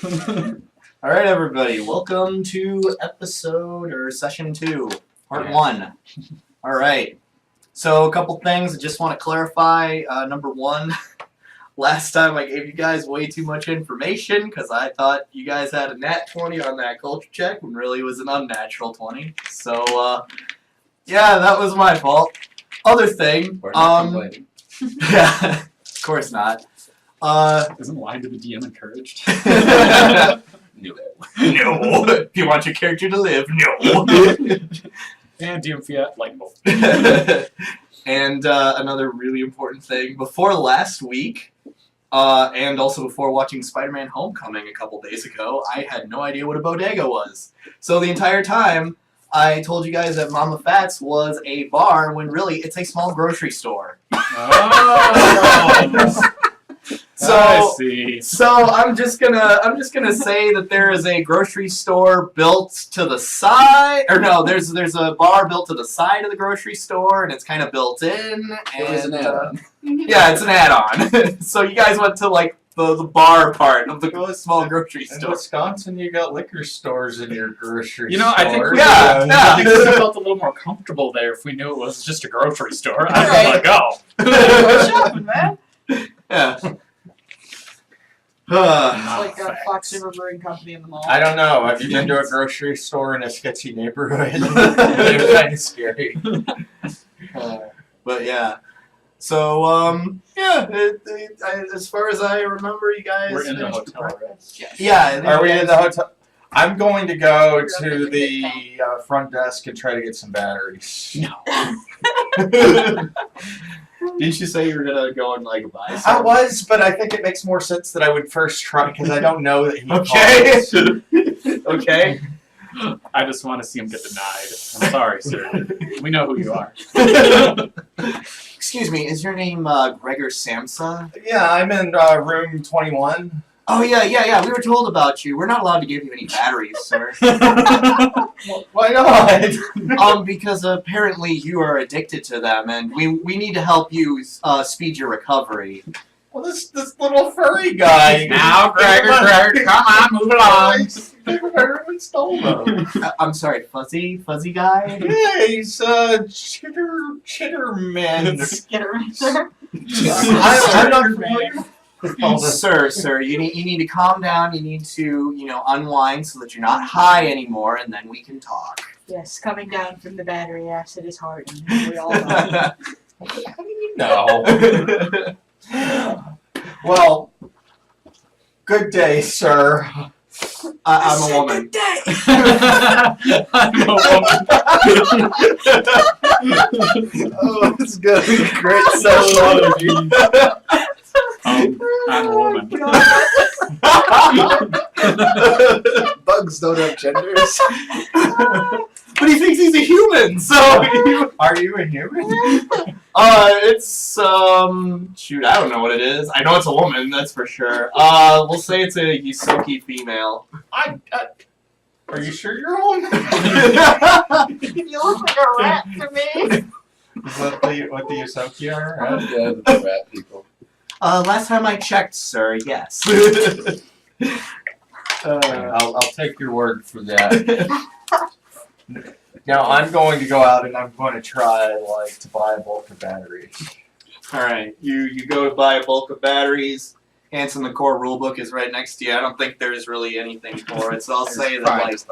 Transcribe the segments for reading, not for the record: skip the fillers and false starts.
All right, everybody. Welcome to episode or session 2, part 1. All right. So a couple things I just want to clarify. Number 1, last time I gave you guys way too much information because I thought you guys had a nat 20 on that culture check when really it was an unnatural 20. So, yeah, that was my fault. Other thing, We're not complaining. yeah, of course not. Isn't lying to the DM encouraged? No. No. If you want your character to live, no. And DM Fiat, like both. And another really important thing, before last week, and also before watching Spider-Man Homecoming a couple days ago, I had no idea what a bodega was. So the entire time, I told you guys that Mama Fats was a bar when really it's a small grocery store. Oh. I see. So I'm just gonna say that there is a grocery store built to the side, or no, there's a bar built to the side of the grocery store, and it's kind of built in. And, It was an add-on. yeah, it's an add-on. So you guys went to like the bar part of the small grocery In store. Wisconsin, you got liquor stores in your grocery You know, I think store. we Yeah, I think we would have felt a little more comfortable there if we knew it was just a grocery store. I'd be like, oh. Go shopping, man. Yeah. It's like a Fox River Brewing Company in the mall. I don't know. Have you been to a grocery store in a sketchy neighborhood? They're kind of scary. But yeah. So yeah. As far as I remember, you guys. We're in the finished hotel, right? Yeah. Are we in the hotel? I'm going to go to the front desk and try to get some batteries. No. Didn't you say you were gonna go and like buy I some? was, but I think it makes more sense that I would first try because I don't know that he Okay. calls. Okay. I just want to see him get denied. I'm sorry, sir. We know who you are. Excuse me, is your name Gregor Samsa? Yeah, I'm in room 21. Oh yeah. We were told about you. We're not allowed to give you any batteries, sir. Why not? Because apparently you are addicted to them, and we need to help you speed your recovery. Well, this little furry guy. Now, Gregor, come on, move along. Everyone stole them. I'm sorry, fuzzy guy. Yeah, he's Chitterman. Get it right there. I'm not familiar. Sir, you need to calm down. You need to, unwind so that you're not high anymore, and then we can talk. Yes, coming down from the battery acid is hard. We all know. How do you know? Well, good day, sir. I'm a woman. Good day. I'm a woman. Oh, it's good. Great session. I'm a woman. Bugs don't have genders. But he thinks he's a human, so Are you a human? it's shoot, I don't know what it is. I know it's a woman, that's for sure. We'll say it's a Yusoki female. Are you sure you're a woman? You look like a rat to me. Is that what the Yosoki are? Right? Yeah, the rat people. Last time I checked, sir, yes. I'll take your word for that. Now I'm going to go out and I'm going to try to buy a bulk of batteries. Alright, you go to buy a bulk of batteries. Hanson, the core rulebook is right next to you. I don't think there's really anything for it, so I'll say that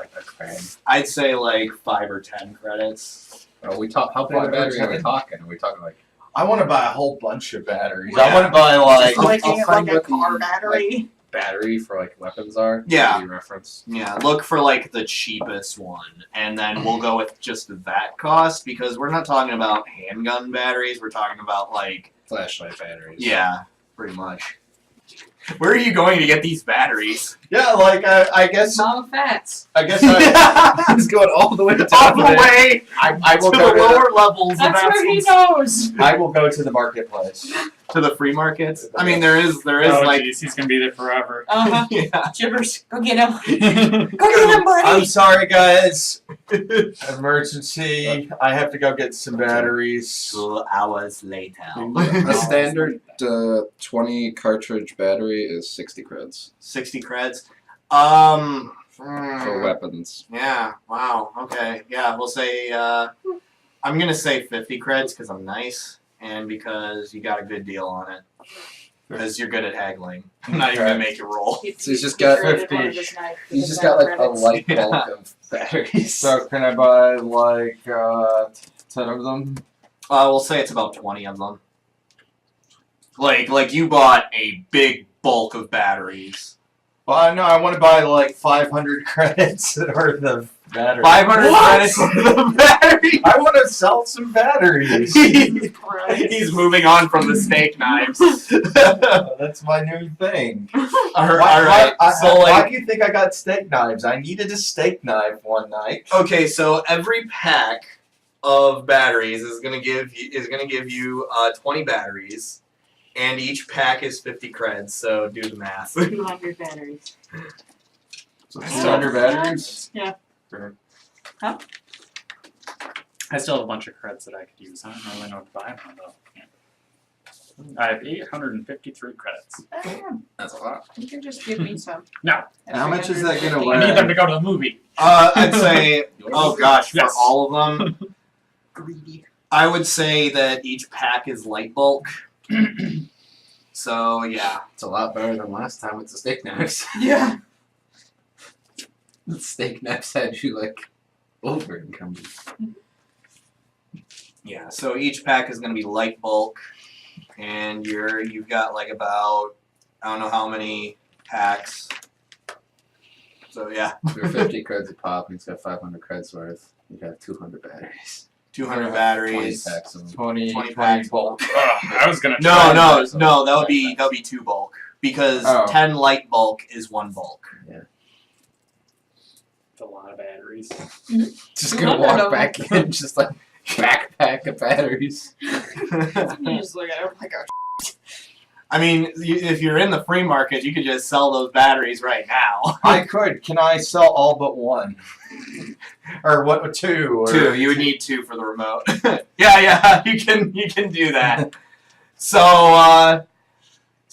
I'd say 5 or 10 credits. How big a battery are we talking? Are we talking like? I want to buy a whole bunch of batteries. Yeah. I want to buy Like I'll a find what the, car battery. battery for weapons are. Yeah. Maybe reference. Yeah, look for the cheapest one, and then we'll go with just that cost because we're not talking about handgun batteries. We're talking about Flashlight batteries. yeah, pretty much. Where are you going to get these batteries? Yeah, I guess Mama Fats. I He's going all the way to All the way I will to go the lower levels That's of where he Absalom. knows. I will go to the marketplace. To the free markets. I mean, there is Oh, jeez, he's gonna be there forever. yeah. Gibbers, go get him. I'm Go get him, buddy. sorry, guys. Emergency. I have to go get some batteries. 2 hours later. A standard 20 cartridge battery is 60 creds. 60 creds. For weapons. Yeah. Wow. Okay. Yeah. We'll say. I'm gonna say 50 creds because I'm nice and because you got a good deal on it. Because you're good at haggling. I'm not even gonna make you roll. So he's just got 50. He's just got like a light bulk of batteries. So can I buy like 10 of them? We'll say it's about 20 of them. Like you bought a big bulk of batteries. Well, no, I want to buy like 500 credits worth of batteries. 500 credits worth of batteries. I want to sell some batteries. He's moving on from the steak knives. That's my new thing. All right. Why do you think I got steak knives? I needed a steak knife one night. Okay, so every pack of batteries is gonna give you 20 batteries, and each pack is 50 creds. So do the math. 200 batteries. So 200 batteries? Yeah. I still have a bunch of creds that I could use. I don't really know what to buy them though. I have 853 credits. That's a lot. You can just give me some. No. How much is that gonna I weigh? need them to go to the movie. I'd say, oh gosh, for Yes. all of them, Greedy. I would say that each pack is light bulk. So yeah. It's a lot better than last time with the steak knives. Yeah. The steak knives had you like over encumbered. Yeah, so each pack is going to be light bulk, and you've got like about, I don't know how many packs. So yeah, For 50 creds a pop, and he's got 500 creds worth. You got 200 batteries. 200 20 batteries. packs of them. 20 packs bulk. I was gonna No, try no, that. no, that would be 2 bulk because Oh. 10 light bulk is 1 bulk. It's a lot of batteries. Just gonna walk back in, just like backpack of batteries. You just look at it like, oh, I mean, if you're in the free market, you could just sell those batteries right now. I could. Can I sell all but one? Or what? 2? Or 2. You would need 2 for the remote. yeah, you can do that. So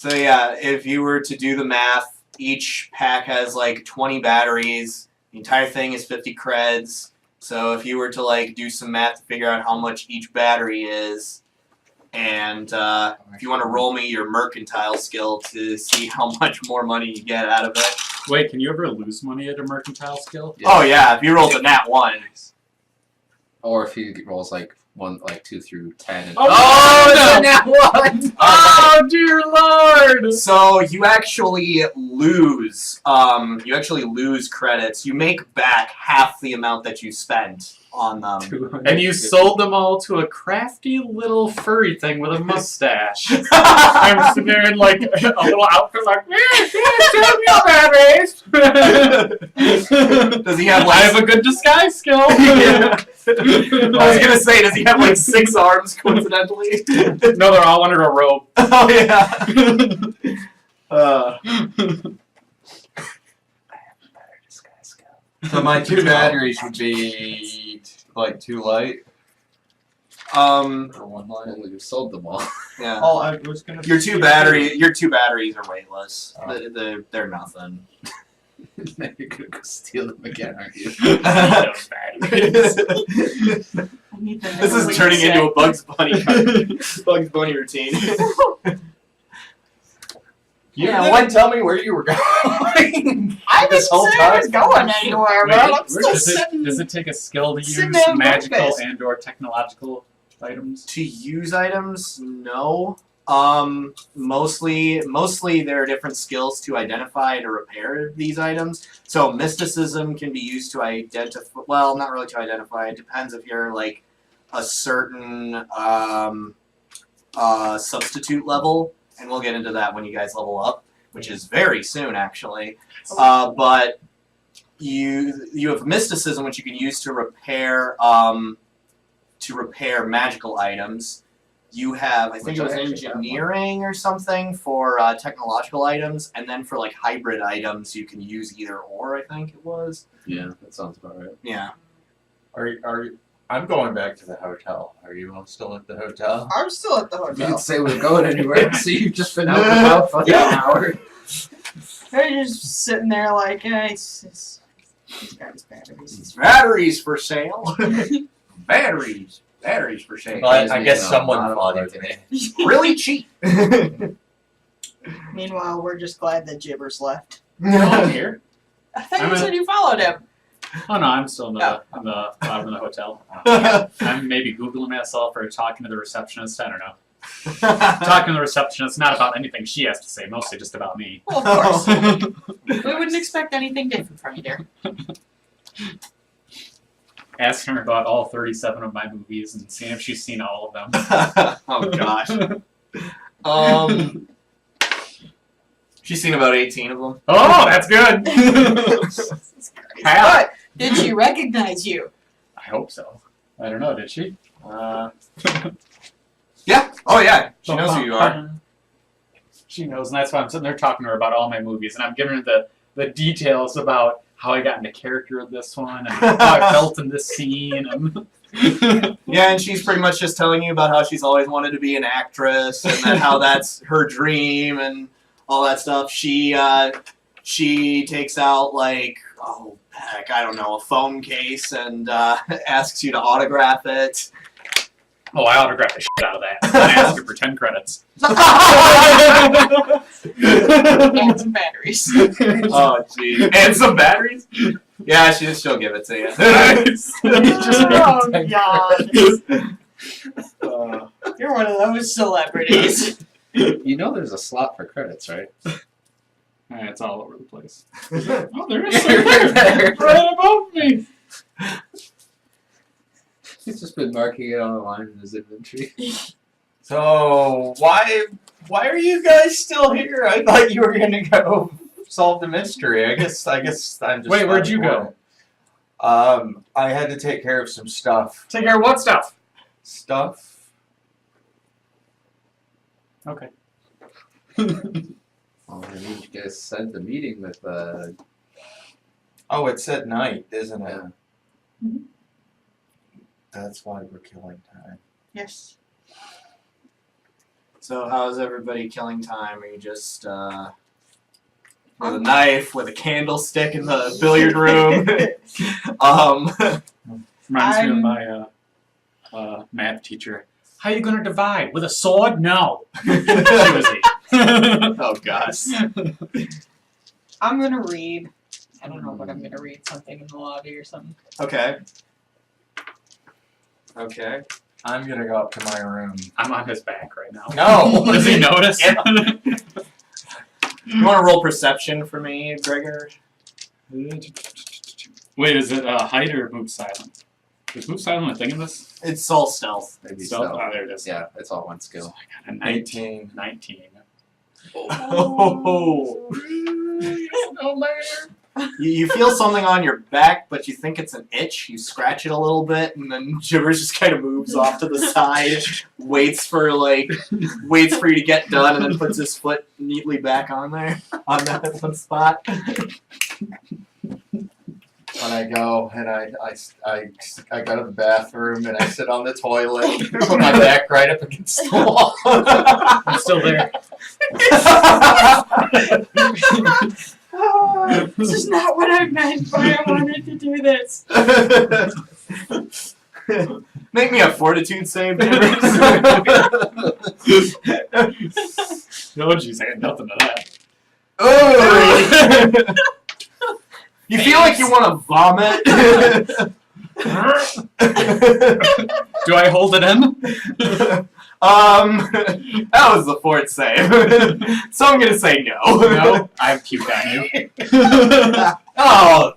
yeah, if you were to do the math, each pack has like 20 batteries. The entire thing is 50 creds. So if you were to like do some math to figure out how much each battery is, and if you want to roll me your mercantile skill to see how much more money you get out of it. Wait, can you ever lose money at a mercantile skill? Yeah. Oh yeah, if you rolled a nat 1. Or if he rolls like 2 through 10. And Oh, now what? Oh dear lord! So you actually lose. Credits. You make back half the amount that you spent on them. And you sold them all to a crafty little furry thing with a mustache. I'm sitting there in like a little outfit like, sell me your batteries! Does he have I like? have a good disguise skill. Yeah. I was gonna say, does he have like 6 arms coincidentally? No, they're all under a robe. Oh yeah. So my 2 batteries would be like 2 light or 1 light. Only you sold them all. Yeah. Oh, I was gonna. Your two batteries are weightless. Oh. They're nothing. Now you're gonna go steal them again, aren't you? Those batteries. I need the This is turning into a Bugs Bunny routine. You Yeah, didn't tell me where you were going. I didn't This whole say I time? was going anywhere, man. I'm still sitting. Does it take a skill to sitting use in magical breakfast. and or technological items? To use items, no. Mostly there are different skills to identify to repair these items. So mysticism can be used to identify. Well, not really to identify. It depends if you're like a certain substitute level, and we'll get into that when you guys level up, which is very soon actually. But you have mysticism, which you can use to repair magical items. You have, I think Which it was I actually have engineering or something for technological items, and then for like hybrid items, you can use either or. I think it was. Yeah, that sounds about right. Yeah. Are you? I'm going back to the hotel. Are you all still at the hotel? I'm still at the You hotel. didn't say we were going anywhere, so you've just been out and about for an hour. They're just sitting there like, he's got his batteries. Batteries for sale. Batteries for sale. But I guess someone bought it today. Really cheap. Meanwhile, we're just glad that Gibbers left. I'm here. I thought I'm you a- said you followed him. Oh no, I'm still in the I'm in the hotel. I'm maybe googling myself or talking to the receptionist. I don't know. Talking to the receptionist, not about anything she has to say, mostly just about me. Well, of course. We wouldn't expect anything different from you, dear. Asking her about all 37 of my movies and seeing if she's seen all of them. Oh gosh. She's seen about 18 of them. Oh, that's good. Half. But did she recognize you? I hope so. I don't know. Did she? Yeah. Oh yeah. She knows who you are. She knows, and that's why I'm sitting there talking to her about all my movies, and I'm giving her the details about how I got into character with this one and how I felt in this scene. And Yeah, and she's pretty much just telling you about how she's always wanted to be an actress and then how that's her dream and all that stuff. She takes out like, oh heck, I don't know, a phone case and asks you to autograph it. oh, I autographed the shit out of that. I asked her for 10 credits. And some batteries. Oh jeez. And some batteries? Yeah, she'll give it to you. Nice. Oh, God. You're one of those celebrities. You know there's a slot for credits, right? It's all over the place. Oh, there is some there, right above me. He's just been marking it on the line in his inventory. So why are you guys still here? I thought you were gonna go solve the mystery. I guess I'm just. Wait, where'd you go? I had to take care of some stuff. Take care of what stuff? Stuff. Okay. Oh, I need you guys sent the meeting with Oh, it's at night, isn't it? yeah. That's why we're killing time. Yes. So how's everybody killing time? Are you just with a knife, with a candlestick in the billiard room? Reminds me of my math teacher. How are you gonna divide? With a sword? No. She was Oh gosh. I'm gonna read. I don't know what I'm gonna read. Something in the lobby or something. Okay. Okay. I'm gonna go up to my room. I'm on his back right now. No! Does he notice? You want to roll perception for me, Gregor? Wait, is it hide or move silent? Is move silent a thing in this? It's all stealth. Maybe Stealth? so. Oh, there it is. Yeah, it's all one So skill. I got a 19. 19. 19. Oh. Oh, man. You feel something on your back, but you think it's an itch. You scratch it a little bit, and then Gibbers just kind of moves off to the side, waits for you to get done, and then puts his foot neatly back on there, on that one spot. When I go and I go to the bathroom and I sit on the toilet, put my back right up against the wall. I'm still there. This is not what I meant, but I wanted to do this. Make me a fortitude save, Gibbers. No, geez, I got nothing to that. Oh! You feel like you want to vomit. Do I hold it in? That was the fourth save. So I'm gonna say no. No, I have puke on you. Oh.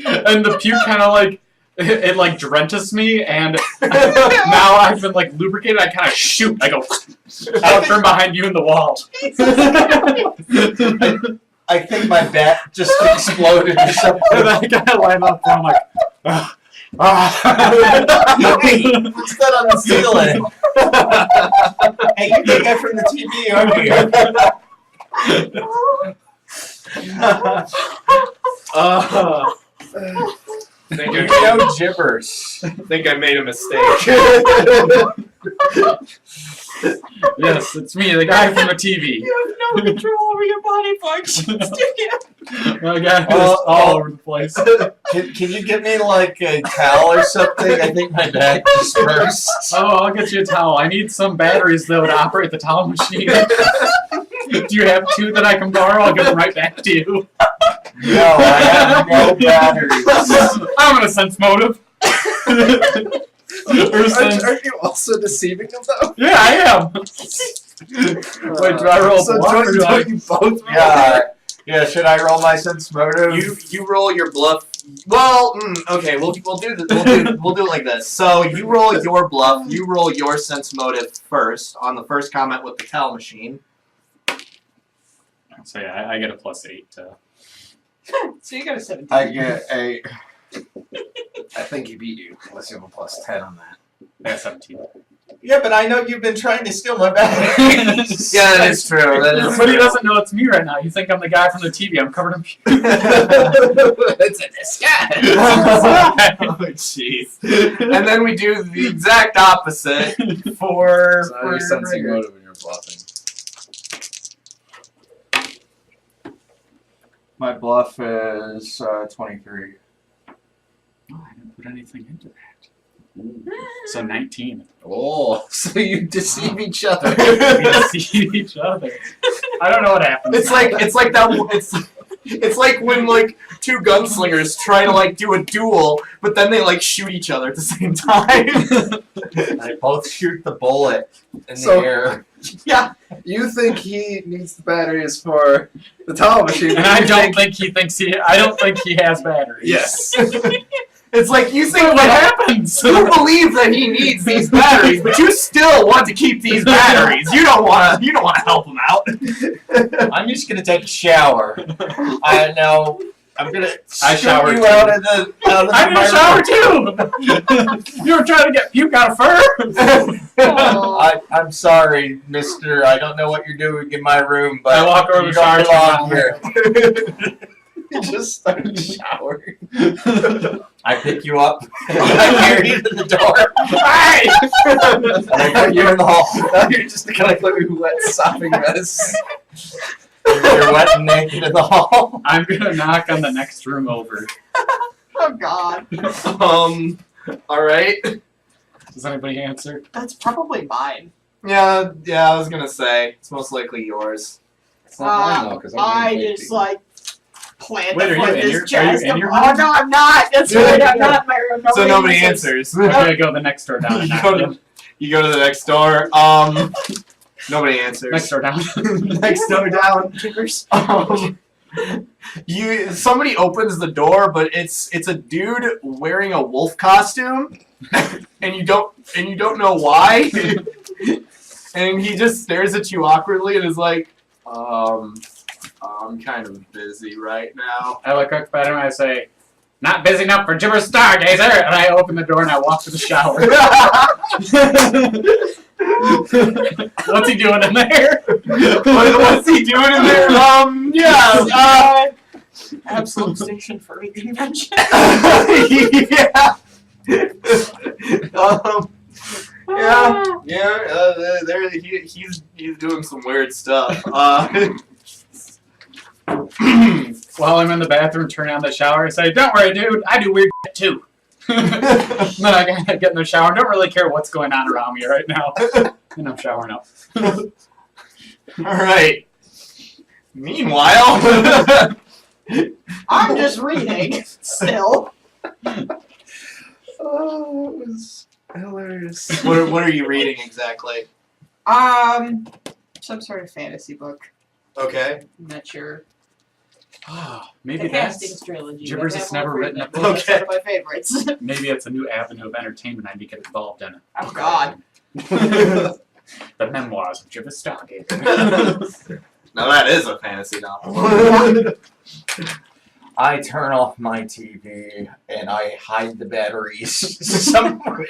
And the puke kind of like, it like drenches me, and now I've been like lubricated. I kind of shoot. I go out from behind you in the wall. I think my back just exploded or something. And I kind of line up, and I'm like, Hey, what's that on the ceiling? Hey, you're the guy from the TV, aren't you? Think You're I, no gibbers. think I made a mistake. Yes, it's me, the guy from the TV. You have no control over your body functions, do you? The guy who's all over the place. Can you get me like a towel or something? I think my back just burst. Oh, I'll get you a towel. I need some batteries though to operate the towel machine. Do you have 2 that I can borrow? I'll give them right back to you. No, I have no batteries. I'm gonna sense motive. Aren't you also deceiving them though? Yeah, I am. Wait, do I roll So bluff or do I? don't you both? Yeah, should I roll my sense motive? You roll your bluff. Well, okay, we'll do it like this. So you roll your bluff. You roll your sense motive first on the first comment with the towel machine. So yeah, I get a +8. So you got a 17. I get a. I think he beat you, unless you have a +10 on that. I got 17. Yeah, but I know you've been trying to steal my batteries. Yeah, that is true. That is But he true. doesn't know it's me right now. You think I'm the guy from the TV. I'm covered in It's a disguise. Oh, jeez. And then we do the exact opposite for. So now you're sensing Gregor. motive and you're bluffing. My bluff is 23. Oh, I didn't put anything into that. So 19. Oh, so you deceive each other. We see each other. I don't know what happens. It's like that. It's like when like 2 gunslingers try to like do a duel, but then they like shoot each other at the same time. They both shoot the bullet in So- the air. Yeah. You think he needs the batteries for the towel machine. And I don't think he thinks I don't think he has batteries. Yes. It's like you think What happens? you believe that he needs these batteries, but you still want to keep these batteries. You don't want to help him out. I'm just gonna take a shower. I know. I'm gonna shoot showered you too. out of the I need a shower too. You were trying to get puke out of fur. Aw. I'm sorry, Mister. I don't know what you're doing in my room, but I walk over you the shower, don't belong turn here. You just started showering. I pick you up. I carry you to the door. Hey! And I put you in the hall. Now you're just kind of like a wet sopping mess. You're wet and naked in the hall. I'm gonna knock on the next room over. Oh God. All right. Does anybody answer? That's probably mine. Yeah. I was gonna say it's most likely yours. It's not mine though, because I just like plant Wait, the are you foot in in his your- are you chest. in your Oh room? no, I'm not. That's right. I'm not in my room. So nobody answers. I'm gonna go the next door down. And You knock go to- again. You go to the next door. Nobody answers. Next door down. Next door down. Somebody opens the door, but it's a dude wearing a wolf costume, and you don't know why, and he just stares at you awkwardly and is like, I'm kind of busy right now. I look up at him and I say, "Not busy enough for Jibber Stargazer," and I open the door and I walk to the shower. What's he doing in there? What's he doing in there? Yeah. Absalom Station for a convention. Yeah. There he's doing some weird stuff. While I'm in the bathroom, turn on the shower, I say, "Don't worry, dude. I do weird shit too." Then I get in the shower. Don't really care what's going on around me right now. And I'm showering up. All right. Meanwhile, I'm just reading still. Oh, it was hilarious. what are you reading exactly? Some sort of fantasy book. Okay. I'm not sure. Maybe The Hastings that's trilogy. Gibbers I've has never never written it. a That's book. one of my favorites. maybe it's a new avenue of entertainment I need to get involved in. Oh God. The memoirs of Jibber Stargazer. Now that is a fantasy novel. I turn off my TV and I hide the batteries somewhere.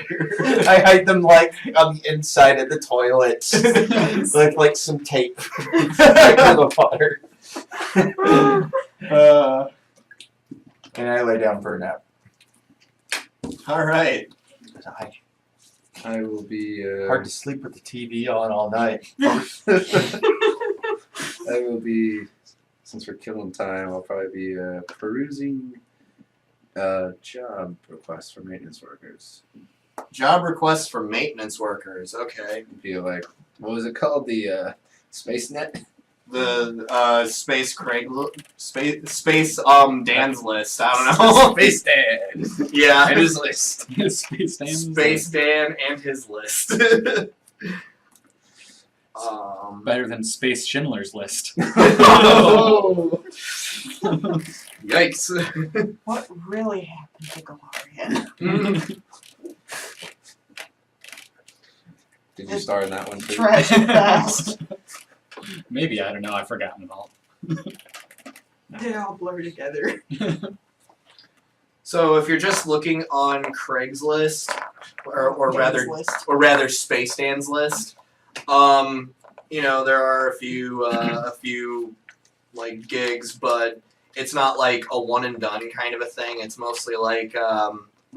I hide them like on the inside of the toilet, like some tape for the water. And I lay down for a nap. All right. I will be. Hard to sleep with the TV on all night. I will be. Since we're killing time, I'll probably be perusing job requests for maintenance workers. Job requests for maintenance workers. Okay. Be like, what was it called? The Space Net. The space Dan's list. I don't know. Space Dan. Yeah. And his list. Space Dan. Space Dan and his list. Better than Space Schindler's List. Oh. Yikes. What really happened to Galarian? Did you star in that one too? Tragic past. Maybe, I don't know, I've forgotten it all. They all blur together. So if you're just looking on Craigslist, or rather Space Dan's list, you know, there are a few like gigs, but it's not like a one and done kind of a thing. It's mostly like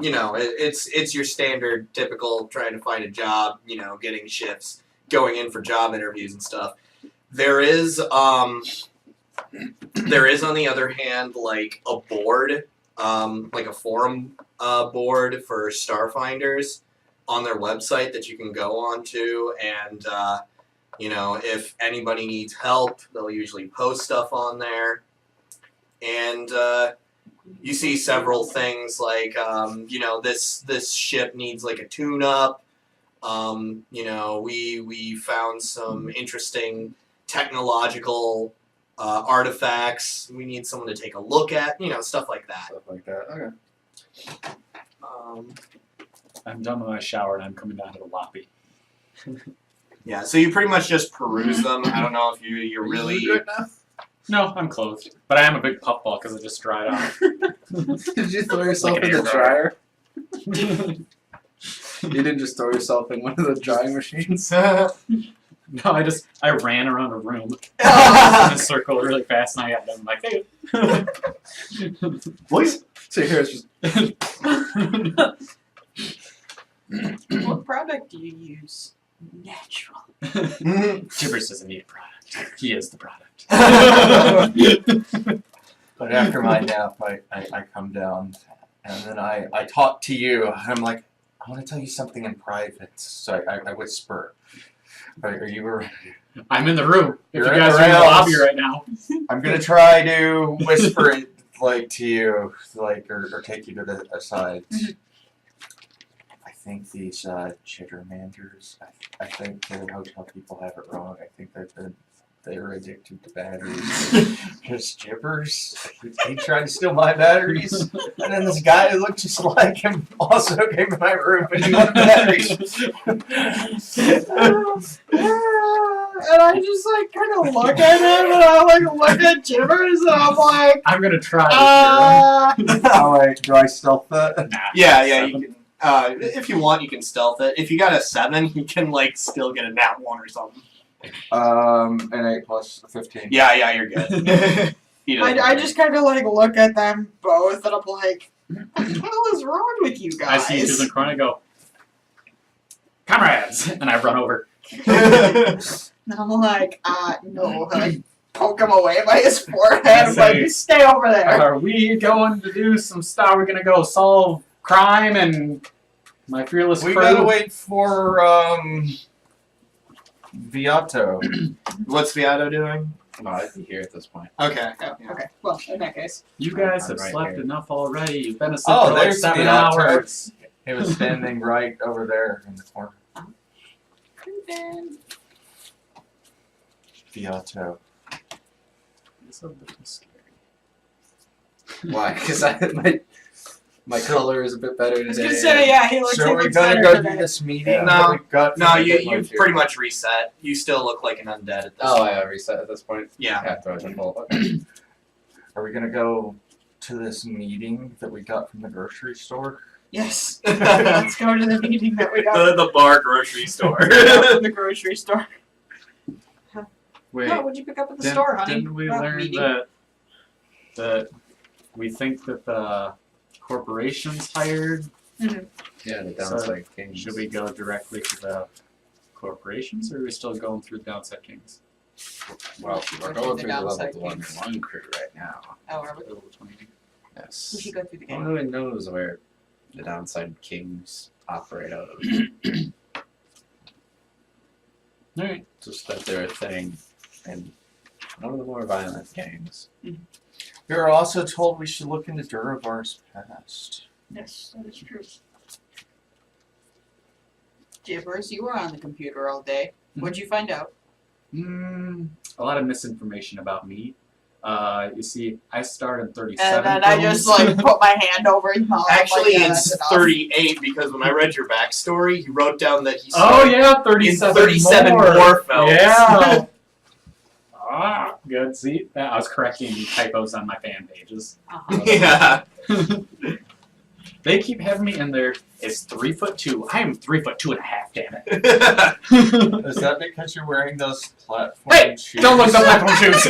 you know, it's your standard typical trying to find a job, you know, getting shifts, going in for job interviews and stuff. There is on the other hand like a board, like a forum board for Starfinders on their website that you can go onto, and you know, if anybody needs help, they'll usually post stuff on there. And you see several things like, you know, this ship needs like a tune-up. You know, we found some interesting technological artifacts we need someone to take a look at, you know, stuff like that. Stuff like that. Okay. I'm done with my shower and I'm coming down to the lobby. Yeah, so you pretty much just peruse them. I don't know if you're really... Right now? No, I'm clothed. But I am a big puffball because I just dried off. Did you throw yourself Like an in the air dryer? You didn't just throw yourself in one of the drying machines? No, I ran around a room in a circle really fast and I got done like, hey. Please? So here it's just. What product do you use? Natural. Gibbers doesn't need a product. He is the product. But after my nap, I come down and then I talk to you. I'm like, I want to tell you something in private. So I whisper. Are you? I'm in the room. If You're you in guys the are in the rails. lobby right now. I'm gonna try to whisper it like to you, like or take you to the aside. I think these chittermanders. I think the hotel people have it wrong. I think that they're addicted to batteries. Because Gibbers, he tried to steal my batteries, and then this guy who looked just like him also came to my room and he wanted batteries. And I just like kind of look at him, and I like look at Gibbers, and I'm like, I'm gonna try Oh wait, do I stealth that? this. Nah. Yeah, you can. If you want, you can stealth it. If you got a 7, you can like still get a nat 1 or something. An 8 plus 15. Yeah, you're good. He doesn't I worry. just kind of like look at them both, and I'm like, what the hell is wrong with you I guys? see you through the corner and go, comrades! And I run over. And I'm like, no. And I poke him away by his forehead. I'm like, you stay over there. Are we going to do some stuff? We're gonna go solve crime and my fearless We crew? gotta wait for Viato. What's Viato doing? No, I'd be here at this point. Okay. Oh, okay. Well, in that case. You guys I'm have right slept here. enough already. You've been asleep Oh, for like there's 7 Viato. hours. He was standing right over there in the corner. Viato. It's a little scary. Why? Because my color is a bit better I was today. gonna say, yeah, he looks So like we're it's gonna better go do today. this meeting. No. We've got No, to get you've my pretty much reset. You still look like an undead at this Oh, point. I have reset at this point. Yeah. After I went full. Okay. Are we gonna go to this meeting that we got from the grocery store? Yes. Let's go to the meeting that we got the bar grocery store. from the grocery store. Wait, No, what'd you pick up at the store, honey? didn't we Well, learn meeting. that we think that the corporation's hired Yeah, the So, downside kings. Should we go directly to the corporations, or are we still going through the downside kings? Well, Go we're through going the through the level downside 1 crew right now. Oh, are we? Level 20. Yes. We should go through the No game. one really knows where the downside kings operate out of. Alright. Just that they're a thing, and one of the more violent gangs. We were also told we should look into Duravar's past. Yes, that is true. Jibbers, you were on the computer all day. What'd you find out? A lot of misinformation about me. You see, I started 37 And then I just like put my hand over his mouth. Actually, like, it's that's enough. 38 because when I read your backstory, you wrote down that he Oh started yeah, 37 in 37 more. more films. Yeah. Good. See, I was correcting typos on my fan pages. Uh-huh. Yeah. They keep having me in there. It's 3'2". I am 3'2.5". Damn it. Is that because you're wearing those platform Hey, shoes? don't look at the platform shoes.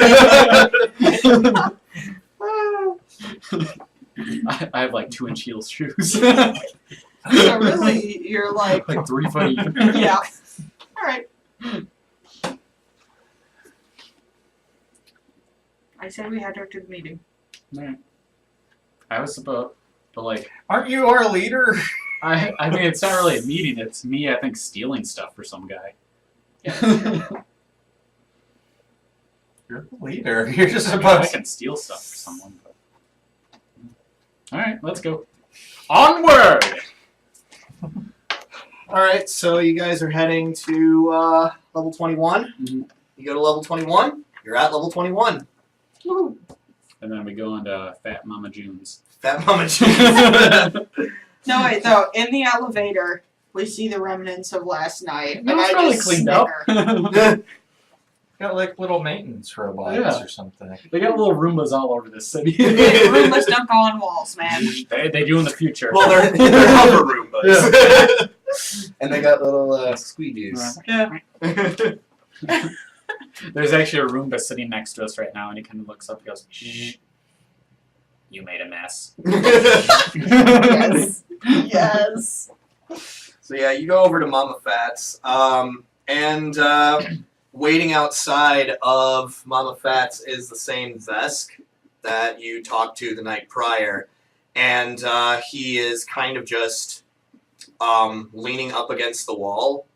I have like 2-inch heel shoes. So really, you're like, Like 3 foot. yeah. All right. I said we had her to the meeting. I was supposed, but like, Aren't you our leader? I mean, it's not really a meeting. It's me, I think, stealing stuff for some guy. You're the leader. You're just I supposed. can steal stuff for someone. But... All right, let's go. Onward. All right, so you guys are heading to level 21. Mhm. You go to level 21. You're at level 21. Woo. And then we go into Fat Mama June's. Fat Mama Cheese. No, wait, though. In the elevator, we see the remnants of last night. No, and it's I probably just cleaned snicker. up. Got like little maintenance robots Yeah. or something. They got little Roombas all over this city. Roombas don't go on walls, man. They do in the future. Well, they're hover Roombas. And they got little squeegees. Yeah. There's actually a Roomba sitting next to us right now, and he kind of looks up and goes, "Shh, you made a mess." Yes. Yes. So yeah, you go over to Mama Fat's, and waiting outside of Mama Fat's is the same Vesk that you talked to the night prior, and he is kind of just leaning up against the wall,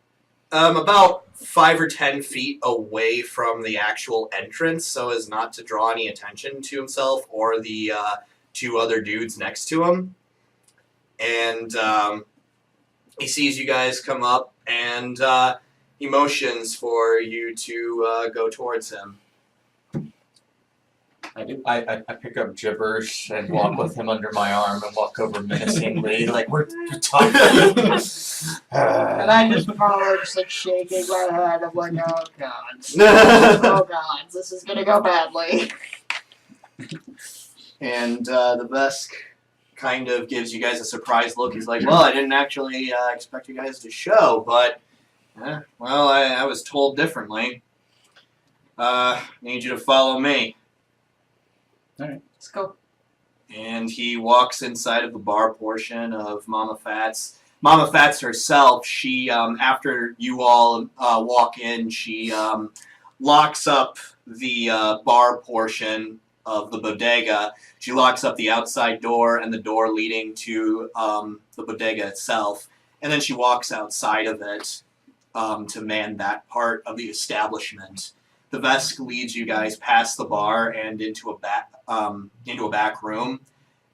about 5 or 10 feet away from the actual entrance, so as not to draw any attention to himself or the two other dudes next to him. And he sees you guys come up, and he motions for you to go towards him. I do. I pick up gibberish and walk with him under my arm and walk over menacingly, like we're talking. And I just follow, just like shaking my head. I'm like, oh god. Oh god, this is gonna go badly. And the Vesk kind of gives you guys a surprised look. He's like, well, I didn't actually expect you guys to show, but, well, I was told differently. Need you to follow me. Let's go. And he walks inside of the bar portion of Mama Fat's. Mama Fat's herself, she, after you all walk in, she locks up the bar portion of the bodega. She locks up the outside door and the door leading to the bodega itself. And then she walks outside of it to man that part of the establishment. The Vesk leads you guys past the bar and into a back room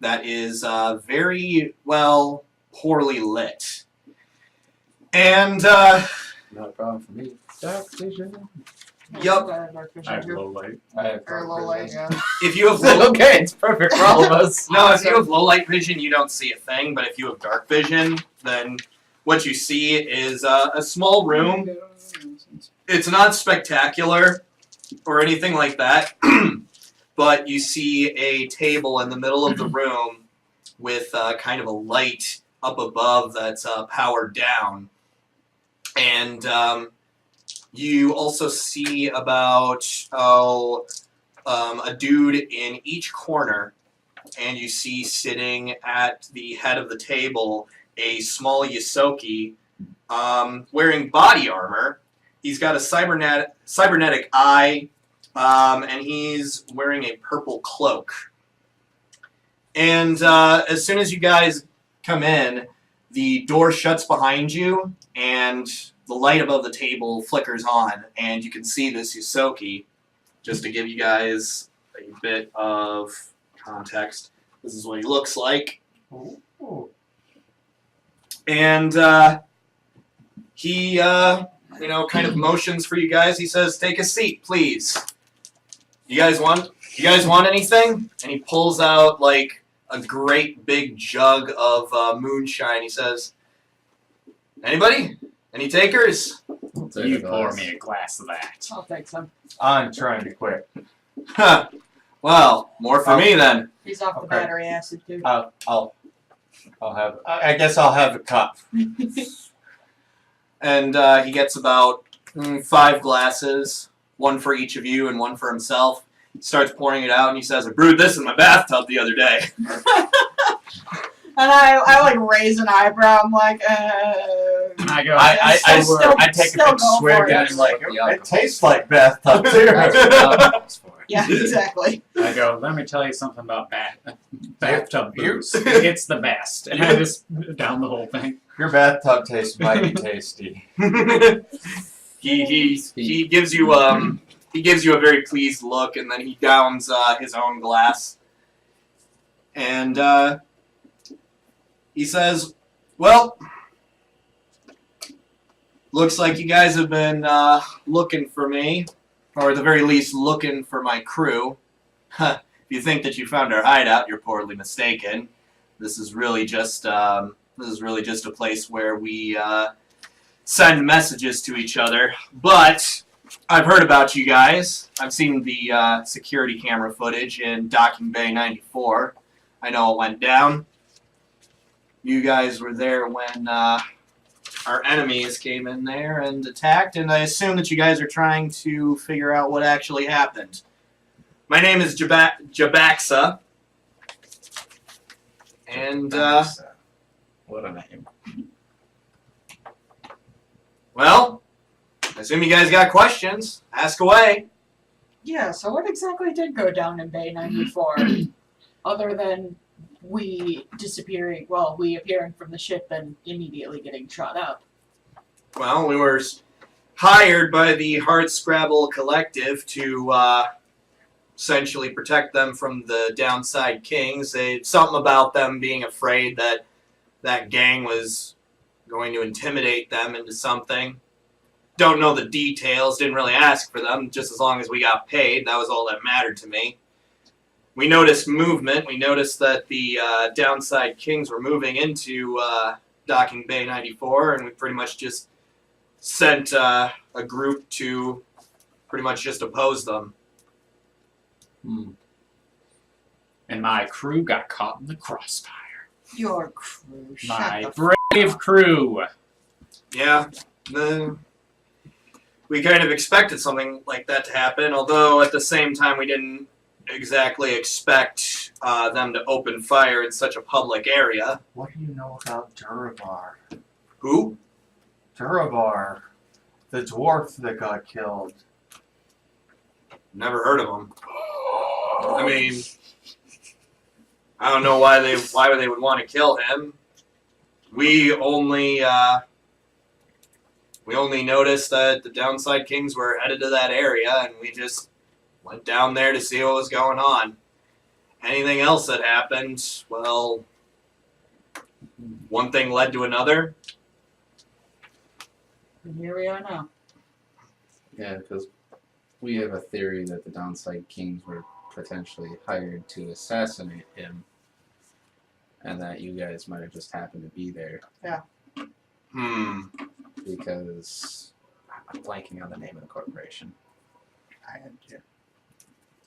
that is very, well, poorly lit. And, Not a problem for me. Dark vision. Yup. I have low light. I have Or low dark light, vision. yeah. If you have low, Okay, it's perfect for all of us. no, if you have low light vision, you don't see a thing. But if you have dark vision, then what you see is a small room. It's not spectacular or anything like that, but you see a table in the middle of the room with kind of a light up above that's powered down. And you also see about a dude in each corner, and you see sitting at the head of the table a small Yosoki wearing body armor. He's got a cybernetic eye, and he's wearing a purple cloak. And as soon as you guys come in, the door shuts behind you, and the light above the table flickers on, and you can see this Yosoki. Just to give you guys a bit of context, this is what he looks like. Ooh. And he, kind of motions for you guys. He says, "Take a seat, please. You guys want anything?" And he pulls out like a great big jug of moonshine. He says, "Anybody? Any takers?" You pour me a glass of that. I'll take some. I'm trying to quit. Huh. Well, more for me then. He's off the Okay. battery acid too. I'll have. I guess I'll have a cup. And he gets about 5 glasses, one for each of you and one for himself. He starts pouring it out, and he says, "I brewed this in my bathtub the other day." And I like raise an eyebrow. I'm like, I go. I take a still big go swig for it. and I'm like, Yeah. it tastes like bathtub too. That's what alcohol's for. yeah, exactly. I go. Let me tell you something about bathtub You- booze. It's the best. And I just down the whole thing. Your bathtub tastes mighty tasty. he gives you a very pleased look, and then he downs his own glass. And he says, "Well, looks like you guys have been looking for me, or at the very least looking for my crew. If you think that you found our hideout, you're poorly mistaken. This is really just a place where we send messages to each other. But I've heard about you guys. I've seen the security camera footage in Docking Bay 94. I know it went down. You guys were there when our enemies came in there and attacked, and I assume that you guys are trying to figure out what actually happened. My name is Jabaxa, and What a name. well, I assume you guys got questions. Ask away." Yeah. So what exactly did go down in Bay 94, other than we disappearing? Well, we appearing from the ship and immediately getting shot up. Well, we were hired by the Hardscrabble Collective to essentially protect them from the Downside Kings. Something about them being afraid that that gang was going to intimidate them into something. Don't know the details, didn't really ask for them, just as long as we got paid. That was all that mattered to me. We noticed movement. We noticed that the Downside Kings were moving into Docking Bay 94, and we pretty much just sent a group to pretty much just oppose them. And my crew got caught in the crossfire. Your crew. Shut My the brave crew. Yeah, we kind of expected something like that to happen, although at the same time we didn't exactly expect them to open fire in such a public area. What do you know about Duravar? Who? Duravar, the dwarf that got killed. Never heard of them. I mean, I don't know why they would want to kill him. We only noticed that the Downside Kings were headed to that area, and we just went down there to see what was going on. Anything else that happened, well, one thing led to another. And here we are now. Yeah, because we have a theory that the Downside Kings were potentially hired to assassinate him, and that you guys might have just happened to be there. Because I'm blanking on the name of the corporation. I am too.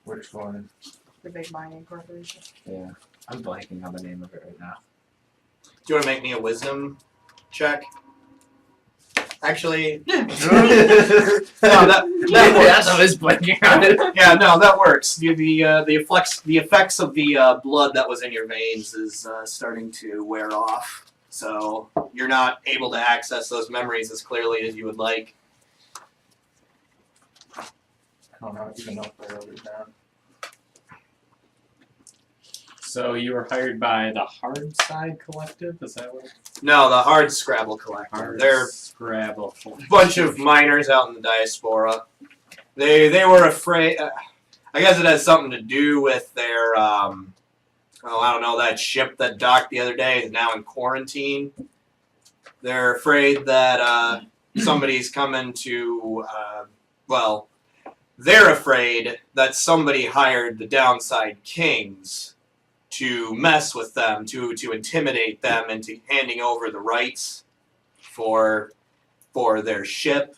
Which one? The big mining corporation. Yeah, I'm blanking on the name of it right now. Do you want to make me a wisdom check? Actually, no, that works. I was blanking on it. Yeah, no, that works. The effects of the blood that was in your veins is starting to wear off. So you're not able to access those memories as clearly as you would like. I don't even know if I wrote it down. So you were hired by the Hard Side Collective? Is that what? No, the Hard Scrabble Collective. Hard They're Scrabble. a bunch of miners out in the diaspora. They were afraid. I guess it has something to do with their I don't know, that ship that docked the other day is now in quarantine. They're afraid that somebody's coming to they're afraid that somebody hired the Downside Kings to mess with them, to intimidate them into handing over the rights for their ship.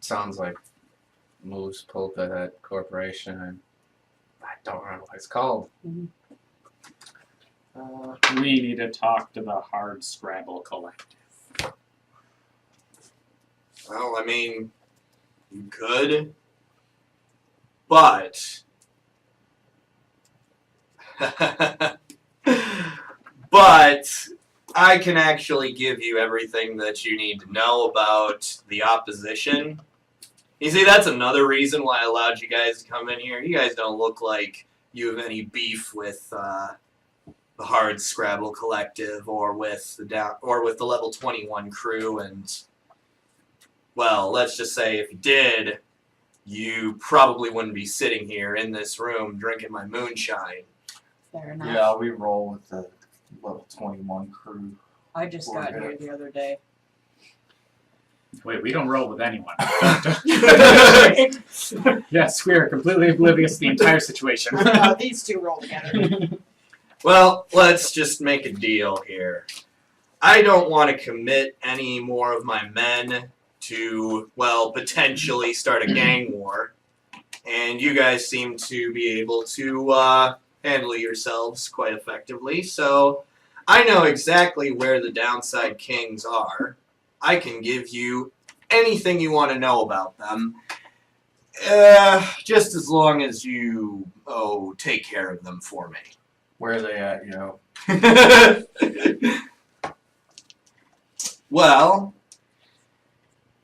Sounds like moves pulled by that corporation, and I don't remember what it's called. We need to talk to the Hard Scrabble Collective. Well, I mean, you could, but but I can actually give you everything that you need to know about the opposition. You see, that's another reason why I allowed you guys to come in here. You guys don't look like you have any beef with the Hard Scrabble Collective or with the Level 21 crew, and well, let's just say if you did, you probably wouldn't be sitting here in this room drinking my moonshine. Fair enough. Yeah, we roll with the level 21 crew. I just got here the other day. Wait, we don't roll with anyone. Yes, we are completely oblivious to the entire situation. These two roll together. Well, let's just make a deal here. I don't want to commit any more of my men to, well, potentially start a gang war. And you guys seem to be able to handle yourselves quite effectively. So I know exactly where the Downside Kings are. I can give you anything you want to know about them. Just as long as you, take care of them for me. Where are they at, you know? Well,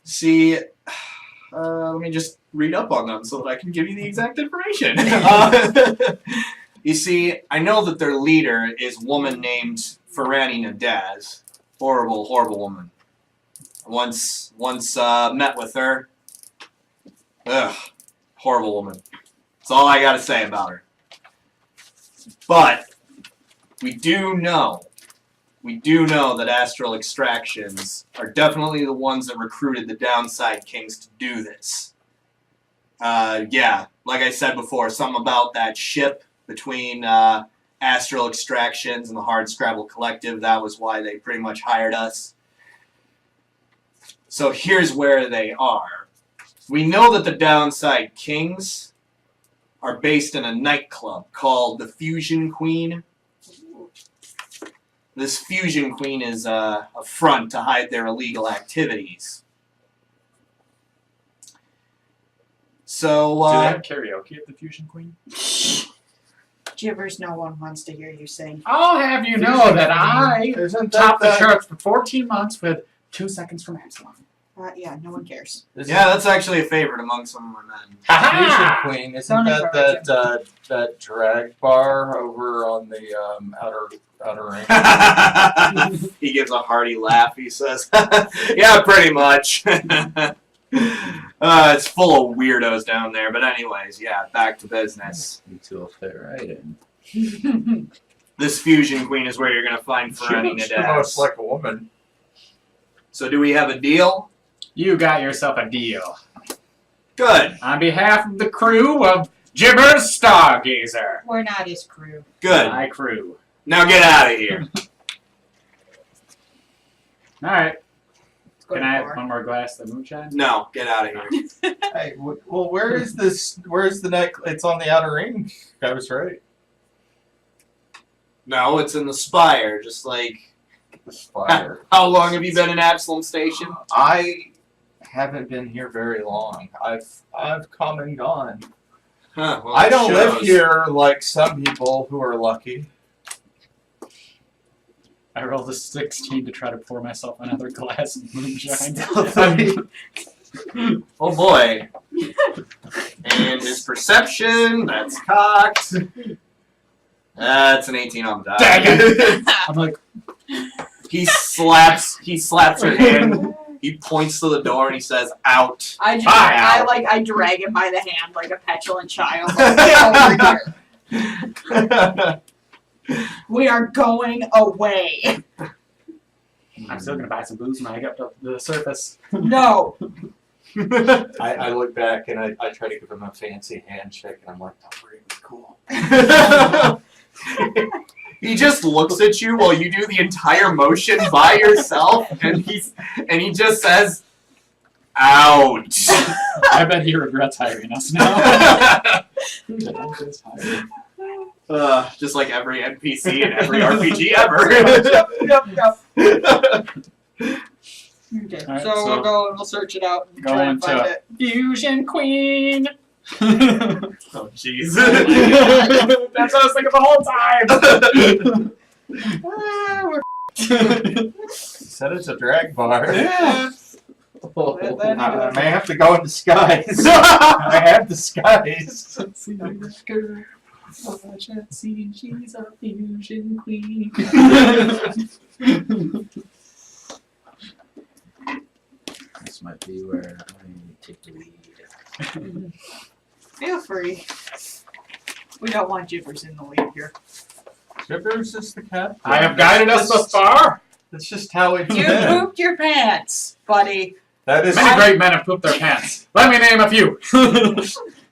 see, let me just read up on them so that I can give you the exact information. You see, I know that their leader is a woman named Ferrani Nadaz. Horrible, horrible woman. Once met with her. Ugh, horrible woman. That's all I gotta say about her. But we do know that Astral Extractions are definitely the ones that recruited the Downside Kings to do this. Yeah, like I said before, something about that ship between Astral Extractions and the Hard Scrabble Collective, that was why they pretty much hired us. So here's where they are. We know that the Downside Kings are based in a nightclub called the Fusion Queen. This Fusion Queen is a front to hide their illegal activities. So, Do they have karaoke at the Fusion Queen? Jibbers, no one wants to hear you sing. I'll have you know that I Isn't topped the that charts for 14 months with 2 seconds from Absalom. Yeah, no one cares. yeah, that's actually a favorite among some of my men. Fusion Queen, isn't Tony that that drag bar over on the outer ring? He gives a hearty laugh, he says. Yeah, pretty much. It's full of weirdos down there, but anyways, yeah, back to business. You two will fit right in. This Fusion Queen is where you're going to find Ferrani She looks Nadaz. like a woman. So do we have a deal? You got yourself a deal. Good, On behalf of the crew of Jibber's Stargazer. We're not his crew. good. My crew. Now get out of here. Alright. Let's go Can to I the have bar. one more glass of the moonshine? No, get out of here. Hey, well, where is this? Where's the neck? It's on the outer ring. I was right. No, it's in the Spire, just like... The spire. How long have you been in Absalom Station? I haven't been here very long. I've come and gone. Huh, well, I it don't live shows. here like some people who are lucky. I rolled a 16 to try to pour myself another glass of moonshine. Oh boy. And his perception, that's cocked. That's an 18 on the die. Dang it! I'm like, He slaps her hand. He points to the door and he says, "Out." I Ow. I drag him by the hand like a petulant child. Like, get over here. We are going away. I'm still gonna buy some booze when I get up to the surface. No. I look back and I try to give him a fancy handshake, and I'm like, don't worry, it's cool. He just looks at you while you do the entire motion by yourself, and he just says, "Out." I bet he regrets hiring us now. Just like every NPC in every RPG ever. Yep. Okay, Alright, so we'll go and we'll search it out and try and Going find to it. Fusion Queen. Oh jeez. That's what I was thinking the whole time. He said it's a drag bar. Yeah. I may have to go in disguise. I have disguise. She's a fusion queen. This might be where I take the lead. Feel free. We don't want Jippers in the lead here. Jippers is the cat. I have guided us thus far. That's just how it's You been. pooped your pants, buddy. That is Many great men have pooped their pants. Let me name a few.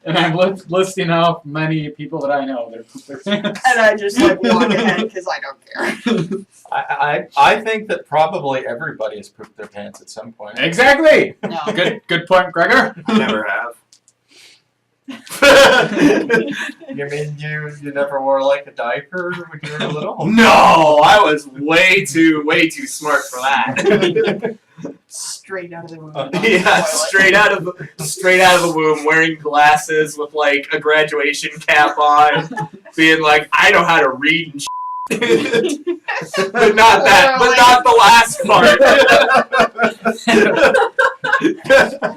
And I'm listing off many people that I know that have pooped their pants. And I just like walk ahead because I don't care. I think that probably everybody has pooped their pants at some point. Exactly. No. Good point, Gregor. I never have. You mean you never wore like a diaper when you were little? No, I was way too smart for that. Straight out of the womb. Yeah, straight out of the womb, wearing glasses with like a graduation cap on, being like, I know how to read and shit. But not that, but not the last part.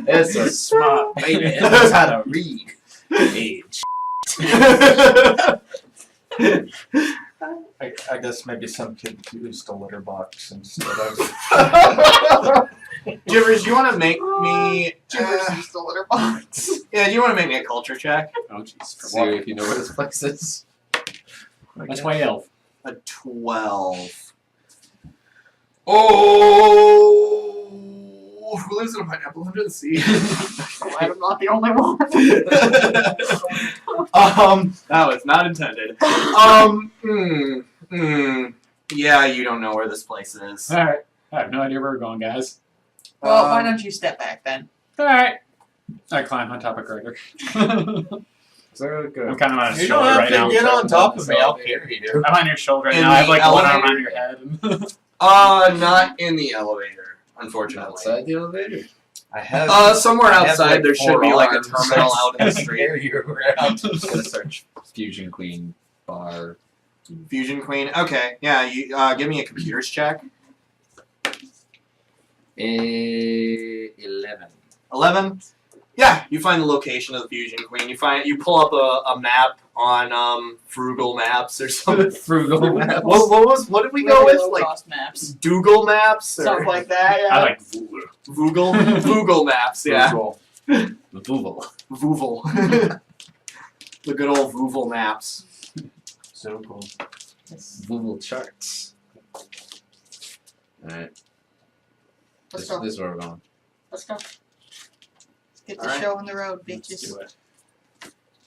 It's a smart baby. It knows how to read. Age. I guess maybe some kid used a litter box instead of. Jibbers, you want to make me? Jippers is the litter box. Yeah, do you want to make me a culture check? Oh jeez. See if you know where this place is. That's why elf. A 12. Oh, who lives in a pineapple under the sea? Glad I'm not the only one. That was not intended. Yeah, you don't know where this place is. Alright. I have no idea where we're going, guys. Well, why don't you step back then? Alright. I climb on top of Gregor. So I'm good. kind of on his You shoulder don't have right to now. get on top of me. I'll carry you. I'm on your shoulder right In now. I have the like one arm elevator? on your head. Not in the elevator, unfortunately. Outside the elevator? I have. Somewhere I have, outside like, there should 4 be like a arms. terminal out in I the can street. carry you around. I'm just gonna search Fusion Queen bar. Fusion Queen. Okay, yeah. You give me a computers check. 11. 11. Yeah, you find the location of the Fusion Queen. You pull up a map on Frugal Maps or something. Frugal maps. What did we go with? Low Like cost maps. Dougal Maps or Something like that, yeah. I like Voogle. Voogle? Voogle Maps, yeah. Voogle. Voogle. The good old Voogle Maps. So cool. Voogle charts. Alright. Let's This go. is where we're going. Let's go. Let's get the Alright. show on the road, Let's bitches. do it.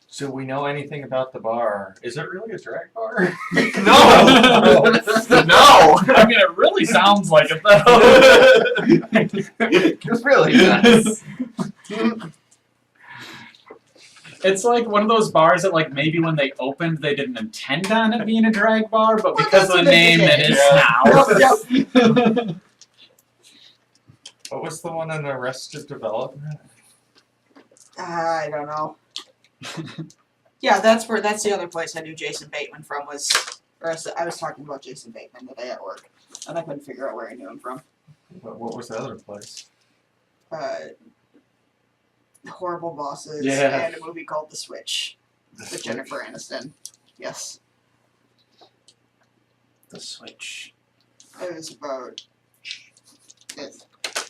So we know anything about the bar? Is it really a drag bar? No! No! I mean, it really sounds like it though. It really does. It's like one of those bars that, like, maybe when they opened, they didn't intend on it being a drag bar, but Well, because that's of what the they name, did. it is Yep, now. What was the one in Arrested Development? I don't know. Yeah, that's the other place I knew Jason Bateman from was Or I was talking about Jason Bateman today at work, and I couldn't figure out where I knew him from. What was the other place? Horrible Bosses Yeah. and a movie called The Switch with Jennifer Aniston. Yes. The Switch. It was about. Yes.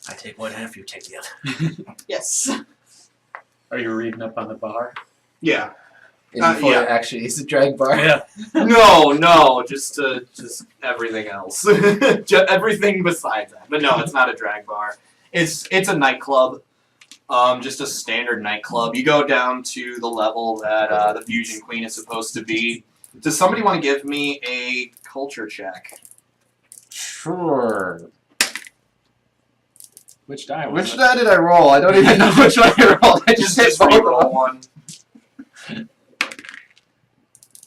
I take one half, you take the other. Yes. Are you reading up on the bar? Yeah. And before yeah. it actually is a drag bar. Yeah. No, just everything else. Everything besides that. But no, it's not a drag bar. It's a nightclub. Just a standard nightclub. You go down to the level that the Fusion Queen is supposed to be. Does somebody want to give me a culture check? Sure. Which die was Which it? die did I roll? I don't even know which one I rolled. I just hit both of roll them. one.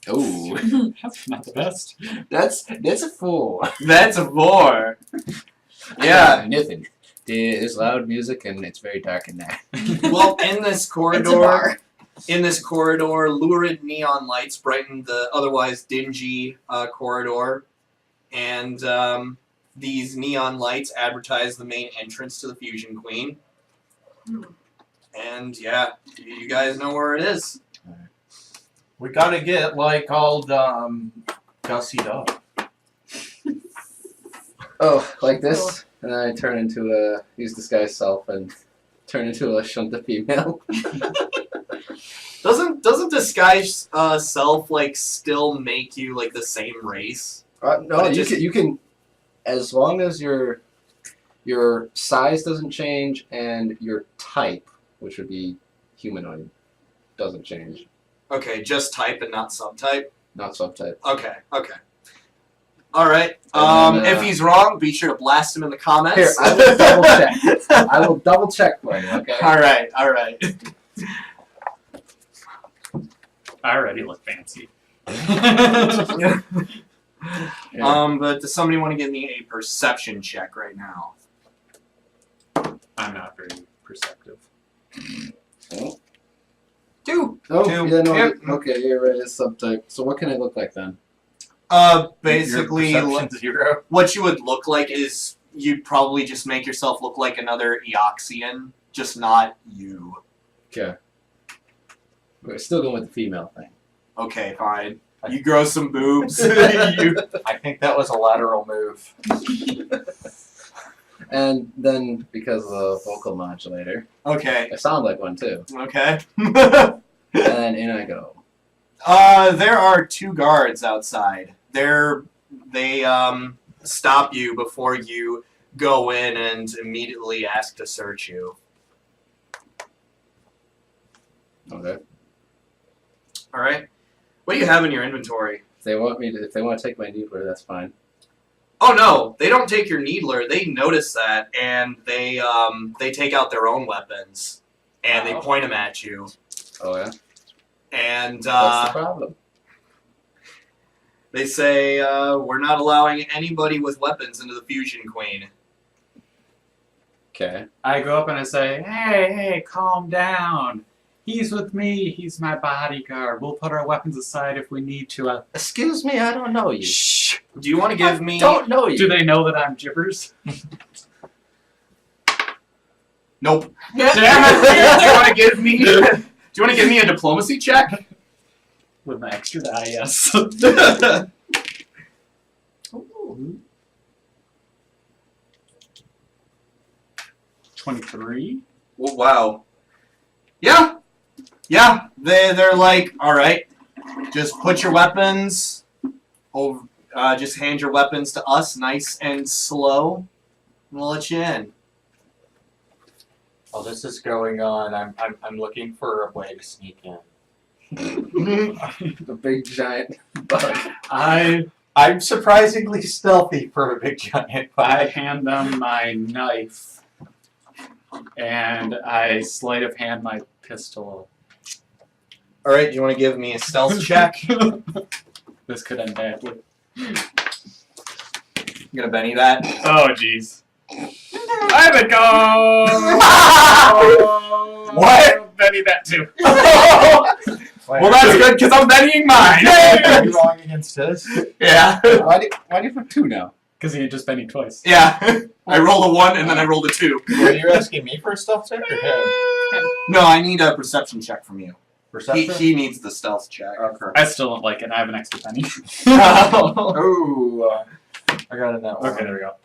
Oh, That's not the best. that's a 4. That's a 4. Yeah. Nothing. There's loud music and it's very dark in there. Well, in this It's a corridor, bar. lurid neon lights brighten the otherwise dingy corridor, and these neon lights advertise the main entrance to the Fusion Queen. And yeah, you guys know where it is. We gotta get like all gussied up. Oh, like this? And then I turn into use disguise self and turn into a Shunta female. Doesn't disguise self like still make you like the same race? No, But it you can, as long as your size doesn't change and your type, which would be humanoid, doesn't change. Okay, just type and not subtype. Not subtype. Okay. All right. And then, If he's wrong, be sure to blast him in the comments. Here, I will double check. I will double check for you, okay? All right. I already look fancy. Yeah. But does somebody want to give me a perception check right now? I'm not very perceptive. 2. Oh, Two. yeah, no, Yep. okay, you're right, it's subtype. So what can I look like then? Basically, Your perception's 0. what you would look like is you'd probably just make yourself look like another Eoxian, just not you. Okay. We're still going with the female thing. Okay, fine. You grow some boobs. you... I think that was a lateral move. And then, because of the vocal modulator, Okay. I sound like one too. Okay. And in I go. There are 2 guards outside. They stop you before you go in and immediately ask to search you. Okay. All right. What do you have in your inventory? If they want to take my needler, that's fine. Oh no, they don't take your needler. They notice that and they take out their own weapons and they point them at you. Oh yeah. And What's the problem? they say we're not allowing anybody with weapons into the Fusion Queen. Okay. I go up and I say, hey, calm down. He's with me. He's my bodyguard. We'll put our weapons aside if we need to. Excuse me, I don't know you. Shh. Do you want to give me? Don't know you. Do they know that I'm gibbers? Nope. Damn Do you want to give me? Do you want to give me a diplomacy check? With my extra die, yes. Ooh. 23? Well, wow. Yeah. They're like, all right, just put your weapons over. Just hand your weapons to us, nice and slow, and we'll let you in. While this is going on, I'm looking for a way to sneak in. The big giant bug. I'm surprisingly stealthy for a big giant I bug. hand them my knife, and I sleight of hand my pistol. All right, you want to give me a stealth check? This could end badly. I'm gonna Benny that. Oh, jeez. I would go! What? Benny that too. Well, that's good because I'm betting mine. Are you wrong against his? Yeah. Why do you put 2 now? Because he had just been twice. Yeah. I rolled a 1 and then I rolled a 2. Were you asking me for a stealth check or him? No, I need a perception check from you. Perception? He needs the stealth check. Okay. I still don't like it, and I have an extra penny. Oh, I got in that one. Okay, there we go.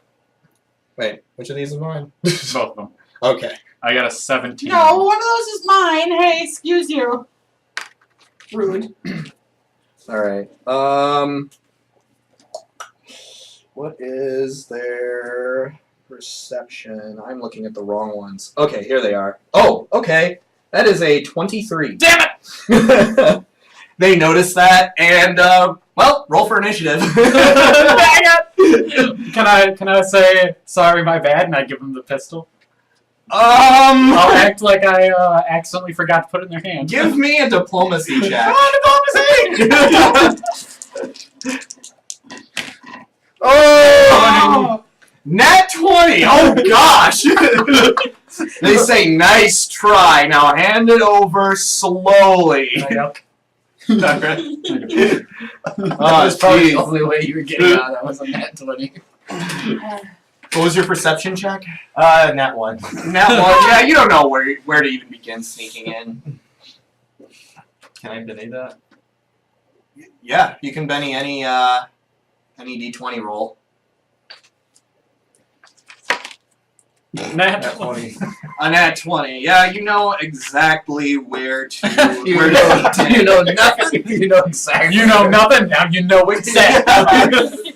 Wait, which of these is mine? Both of them. Okay. I got a 17. No, one of those is mine. Hey, excuse you. Rude. All right. What is their perception? I'm looking at the wrong ones. Okay, here they are. Oh, okay. That is a 23. Damn it! They noticed that, and well, roll for initiative. Can I say sorry, my bad, and I give them the pistol? I'll I'll act like I accidentally forgot to put it in their hand. give me a diplomacy check. Oh, nat 20. Oh gosh. They say nice try. Now hand it over slowly. There you go. That Oh, was probably the jeez. only way you were getting out. That was a nat 20. What was your perception check? Nat 1. Nat 1. Yeah, you don't know where to even begin sneaking in. Can I benny that? Yeah, you can Benny any D20 roll. Nat Nat 20. 20. A nat 20. Yeah, you know exactly where to You where know, to you know nothing. You know exactly. You know nothing, now you know exactly.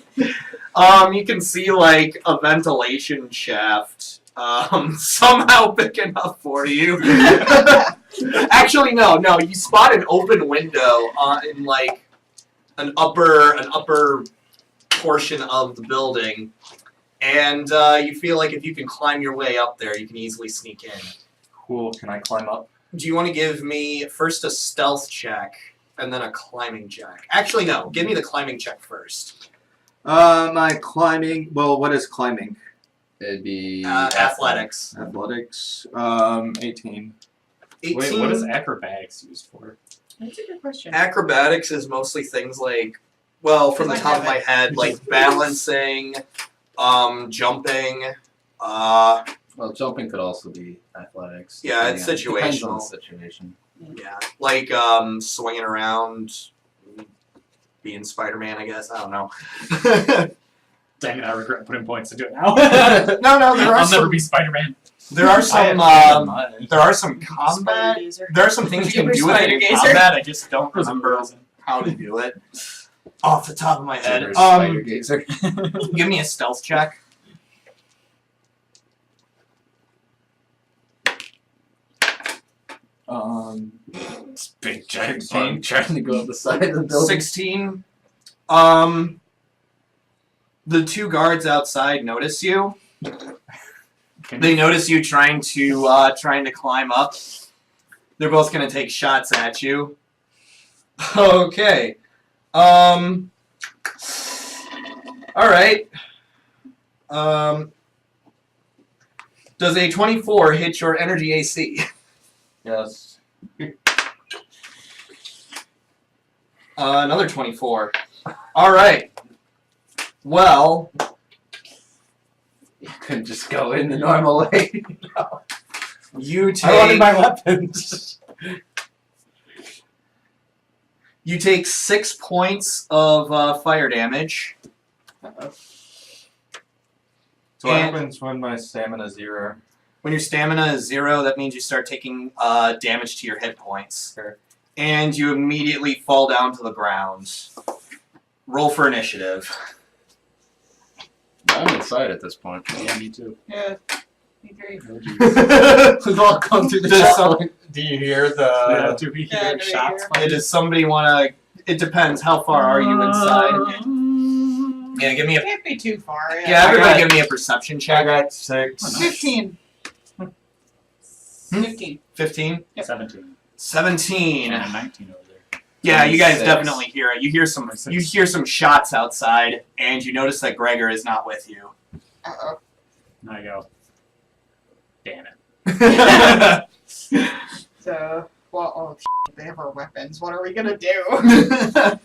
You can see like a ventilation shaft somehow big enough for you. Actually, no. You spot an open window in like an upper portion of the building, and you feel like if you can climb your way up there, you can easily sneak in. Cool. Can I climb up? Do you want to give me first a stealth check and then a climbing check? Actually, no. Give me the climbing check first. My climbing. Well, what is climbing? It'd be Athletics. Athletics. 18. 18. Wait, what is acrobatics used for? That's a good question. Acrobatics is mostly things like, well, from the Because I top of have my it. head, like balancing, jumping. Well, jumping could also be athletics. Yeah, it's depending on the situational. situation. Yeah, like swinging around, being Spider-Man. I guess I don't know. Dang it, I regret putting points to do it now. no, there are I'll never some. be Spider-Man. There are I some. have mine. There are some combat. Spider gazer. There are some things you can do with it in Spider gazer. combat. I just don't remember Remember. how to do it off the top of my head. There's spider gazer. Give me a stealth check. This big giant bug trying to go up the side of the building. 16. The two guards outside notice you. They notice you trying to climb up. They're both gonna take shots at you. Okay. All right. Does a 24 hit your energy AC? Yes. Another 24. All right. Well, You couldn't just go in the normal way. you I wanted take my weapons. you take 6 points of fire damage. So what And- happens when my stamina's 0? When your stamina is 0, that means you start taking damage to your hit points. Sure. And you immediately fall down to the ground. Roll for initiative. I'm inside at this point. Yeah, me too. Yeah. Me three. We've all come through the Does checkpoint. Do you hear Yeah, the... do we Yeah, hear do we shots? hear? Does somebody want to... It depends. How far are you inside? Yeah, give me a... Can't be too far. Yeah, everybody I got- give me a perception I check. got 6. 15. 15. 15? 17. 17. And 19 over there. Yeah, you guys 26. definitely hear it. You hear some shots outside, and you notice that Gregor is not with you. Uh-oh. And I go, damn it. So, Well, oh, shit, they have our weapons. What are we gonna do? I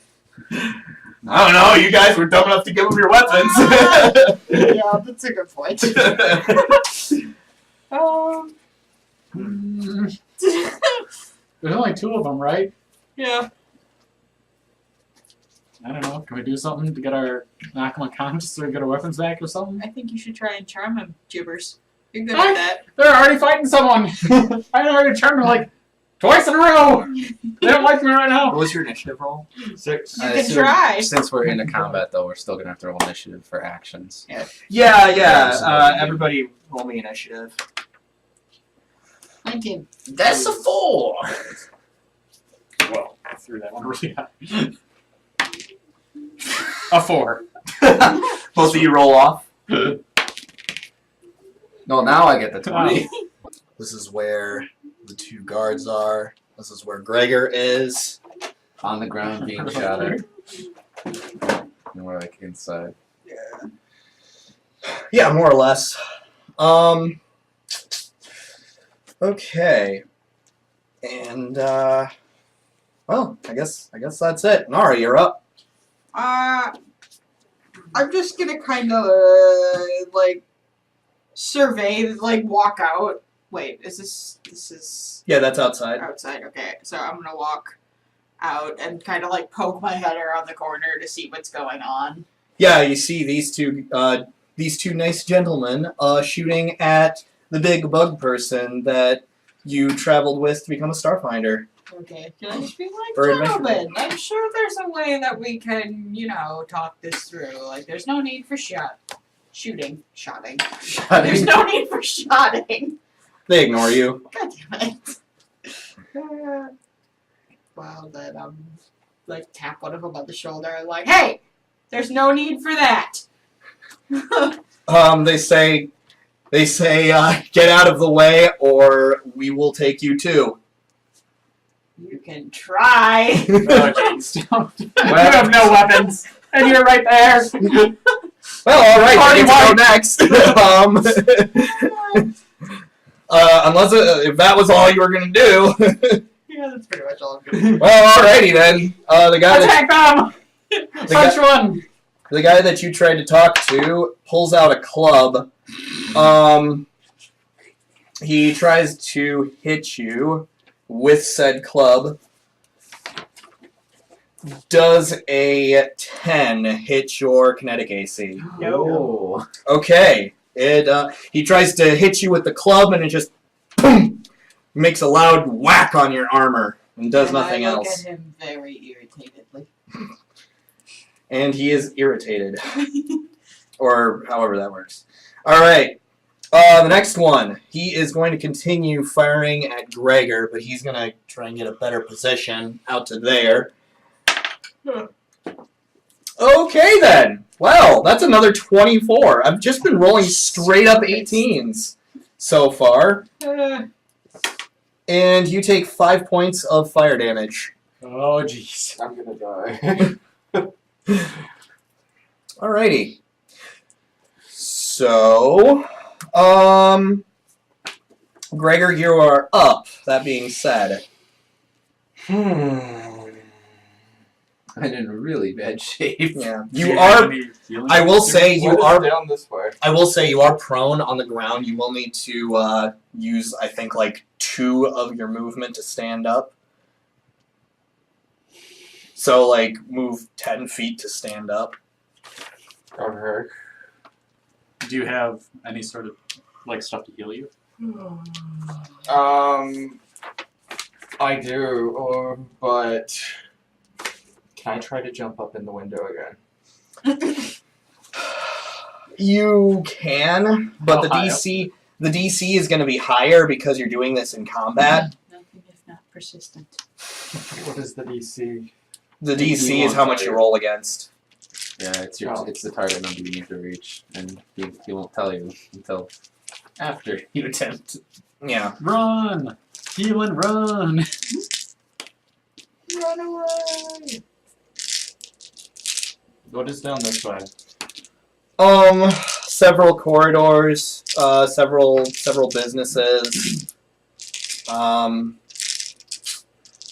don't know. You guys were dumb enough to give them your weapons. Yeah, that's a good point. There's only 2 of them, right? Yeah. I don't know. Can we do something to get our knock them unconscious so we get our weapons back or something? I think you should try and charm him, Gibbers. You're good at that. They're already fighting someone. I already turned them like twice in a row. They don't like me right now. What was your initiative roll? 6. You I can assume try. Since we're into combat, though, we're still gonna have to roll initiative for actions. Yeah. Everybody roll me initiative. 19. That's a 4. Well, I threw that one really high. A 4. Both of you roll off. No, now I get the 20. This is where the 2 guards are. This is where Gregor is. On the ground being shot at. And we're like inside. Yeah, more or less. Okay. And well, I guess that's it. Nara, you're up. I'm just gonna kind of like survey, like walk out. Wait, this is Yeah, that's outside. outside? Okay, so I'm gonna walk out and kind of like poke my head around the corner to see what's going on. Yeah, you see these two nice gentlemen shooting at the big bug person that you traveled with to become a Starfinder. Okay, can I just be like, For adventure. gentlemen, I'm sure there's a way that we can, talk this through. Like, there's no need for shooting. There's no need for shotting. They ignore you. God damn it. Well, then like tap one of them on the shoulder and like, hey, there's no need for that. They say, get out of the way or we will take you too. You can try. Oh, jeez. You have no weapons, and you're right there. Well, alright, I get to go next. Unless if that was all you were gonna do. Yeah, that's pretty much all I'm doing. Well, alrighty then. The guy Attack them! Punch one! the guy that you tried to talk to pulls out a club. He tries to hit you with said club. Does a 10 hit your kinetic AC? No. Okay. He tries to hit you with the club and it just boom, makes a loud whack on your armor and does nothing I look else. at him very irritatedly. And he is irritated. Or however that works. Alright. The next one. He is going to continue firing at Gregor, but he's going to try and get a better position out to there. Okay then. Well, that's another 24. I've just been rolling straight up 18s so far. And you take 5 points of fire damage. Oh, jeez. I'm gonna die. Alrighty. So, Gregor, you are up. That being said. I'm in really bad shape. Yeah. You are, I will say you are, down this far. I will say you are prone on the ground. You will need to use, I think, like 2 of your movement to stand up. So, like, move 10 feet to stand up. Okay. Do you have any sort of, like, stuff to heal you? I do, but can I try to jump up in the window again? You can, but the How high DC is going to be higher because you're doing this in combat. Nothing if not persistent. What is the DC? The DC is how much you roll against. Yeah, it's Oh. it's the target number you need to reach, and he won't tell you until after you attempt. Yeah. Run! Heal and run! Run away! What is down this way? Several corridors, several businesses.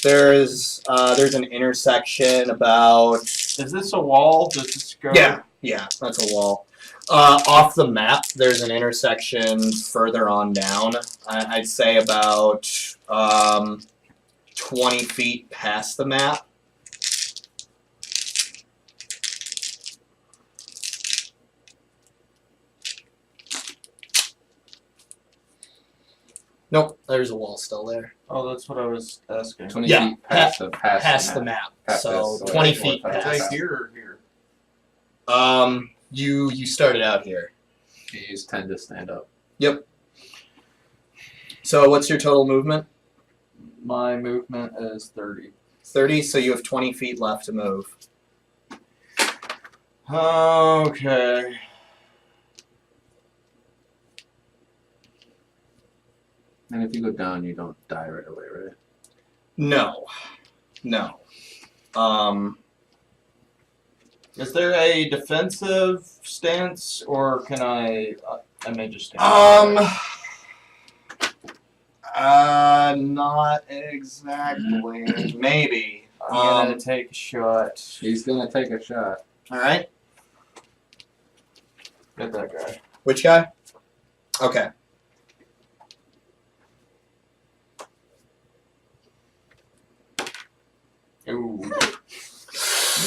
There's an intersection about Is this a wall? Does this go? yeah, that's a wall. Off the map, there's an intersection further on down. I'd say about 20 feet past the map. Nope, there's a wall still there. Oh, that's what I was asking. 20 Yeah, feet past Past the map. Past So this, 20 so feet like past. Right here or here? You started out here. You use 10 to stand up. Yep. So what's your total movement? My movement is 30. 30, so you have 20 feet left to move. Okay. And if you go down, you don't die right away, right? No. No. Is there a defensive stance, or can I may just stand? Not exactly. Maybe. I'm gonna take a shot. He's gonna take a shot. Alright. Get that guy. Which guy? Okay. Ooh.